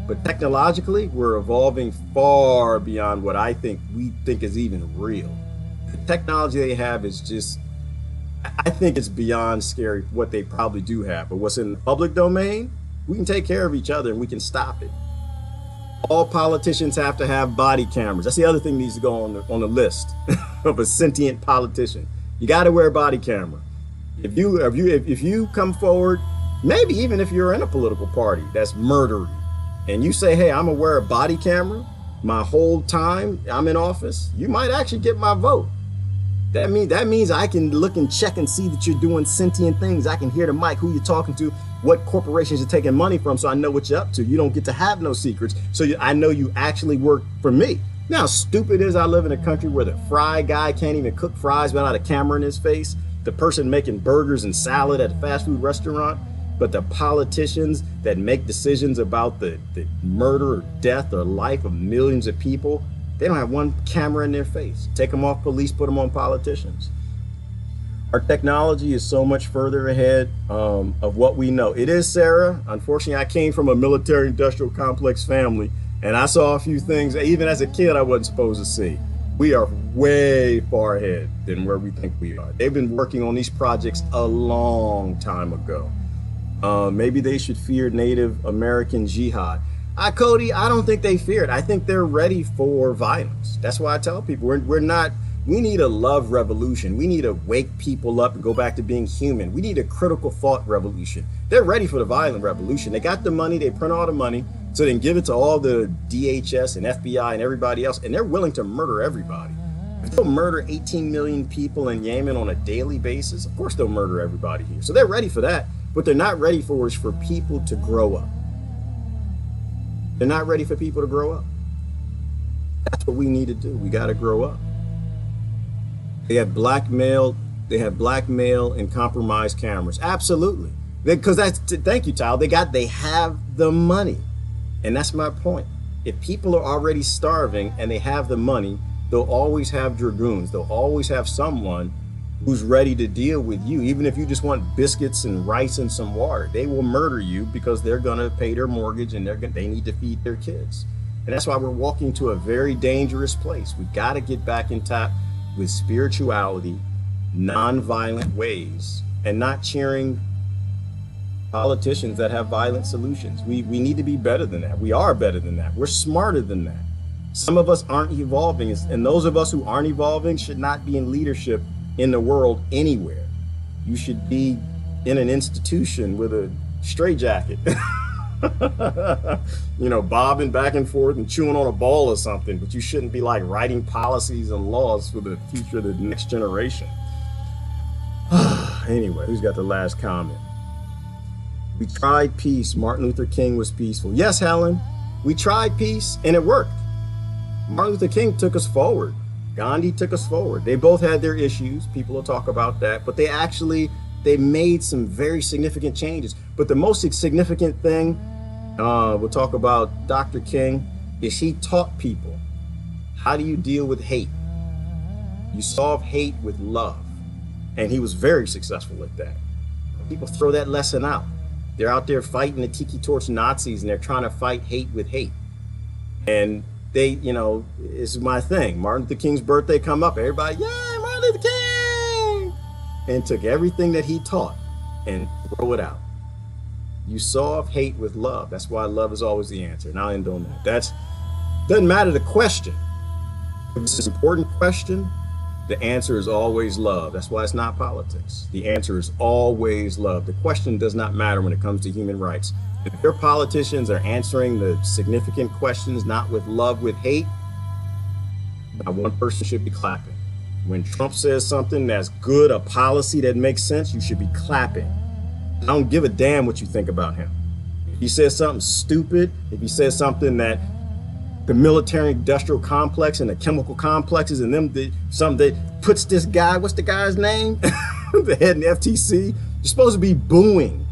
But technologically, we're evolving far beyond what we think is even real. The technology they have is just, I think it's beyond scary what they probably do have. But what's in the public domain, we can take care of each other and we can stop it. All politicians have to have body cameras. That's the other thing that needs to go on the list of a sentient politician. You got to wear a body camera. If you come forward, maybe even if you're in a political party that's murdering, and you say, hey, I'm gonna wear a body camera my whole time I'm in office, you might actually get my vote. That means I can look and check and see that you're doing sentient things. I can hear the mic, who you're talking to, what corporations you're taking money from, so I know what you're up to. You don't get to have no secrets, so I know you actually work for me. Now, stupid is I live in a country where the fry guy can't even cook fries without a camera in his face. The person making burgers and salad at a fast food restaurant. But the politicians that make decisions about the murder or death or life of millions of people, they don't have one camera in their face. Take them off police, put them on politicians. Our technology is so much further ahead of what we know. It is, Sarah. Unfortunately, I came from a military industrial complex family, and I saw a few things, even as a kid, I wasn't supposed to see. We are way far ahead than where we think we are. They've been working on these projects a long time ago. Maybe they should fear Native American jihad. Cody, I don't think they fear it. I think they're ready for violence. That's why I tell people we need a love revolution. We need to wake people up and go back to being human. We need a critical thought revolution. They're ready for the violent revolution. They got the money, they print all the money, so they can give it to all the DHS and FBI and everybody else, and they're willing to murder everybody. If they'll murder 18 million people in Yemen on a daily basis, of course they'll murder everybody here. So they're ready for that. What they're not ready for is for people to grow up. They're not ready for people to grow up. That's what we need to do. We got to grow up. They have blackmail and compromised cameras. Absolutely. Because thank you, Tyler. They have the money. And that's my point. If people are already starving and they have the money, they'll always have dragoons. They'll always have someone who's ready to deal with you. Even if you just want biscuits and rice and some water, they will murder you because they're gonna pay their mortgage and they need to feed their kids. And that's why we're walking to a very dangerous place. We gotta get back in touch with spirituality, non-violent ways, and not cheering politicians that have violent solutions. We need to be better than that. We are better than that. We're smarter than that. Some of us aren't evolving, and those of us who aren't evolving should not be in leadership in the world anywhere. You should be in an institution with a straitjacket, bobbing back and forth and chewing on a ball or something, but you shouldn't be like writing policies and laws for the future of the next generation. Anyway, who's got the last comment? We tried peace. Martin Luther King was peaceful. Yes, Helen, we tried peace and it worked. Martin Luther King took us forward. Gandhi took us forward. They both had their issues. People will talk about that, but they made some very significant changes. But the most significant thing, we'll talk about Dr. King, is he taught people, how do you deal with hate? You solve hate with love. And he was very successful at that. People throw that lesson out. They're out there fighting the tiki torch Nazis and they're trying to fight hate with hate. And it's my thing. Martin Luther King's birthday come up, everybody, yeah, Martin Luther King! And took everything that he taught and throw it out. You solve hate with love. That's why love is always the answer. And I'll end on that. Doesn't matter the question. If it's an important question, the answer is always love. That's why it's not politics. The answer is always love. The question does not matter when it comes to human rights. If your politicians are answering the significant questions not with love, with hate, not one person should be clapping. When Trump says something that's good, a policy that makes sense, you should be clapping. I don't give a damn what you think about him. If he says something stupid, if he says something that the military industrial complex and the chemical complexes and something that puts this guy, what's the guy's name? The head in the FTC, you're supposed to be booing.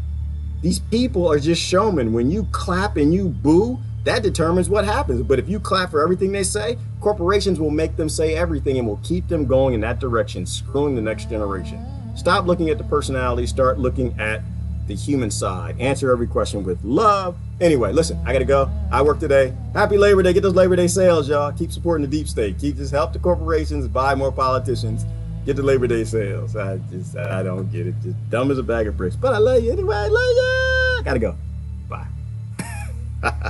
These people are just showmen. When you clap and you boo, that determines what happens. But if you clap for everything they say, corporations will make them say everything and will keep them going in that direction, screwing the next generation. Stop looking at the personality, start looking at the human side. Answer every question with love. Anyway, listen, I gotta go. I work today. Happy Labor Day. Get those Labor Day sales, y'all. Keep supporting the deep state. Help the corporations buy more politicians. Get the Labor Day sales. I don't get it. Just dumb as a bag of bricks. But I love you anyway. I love you. Gotta go. Bye.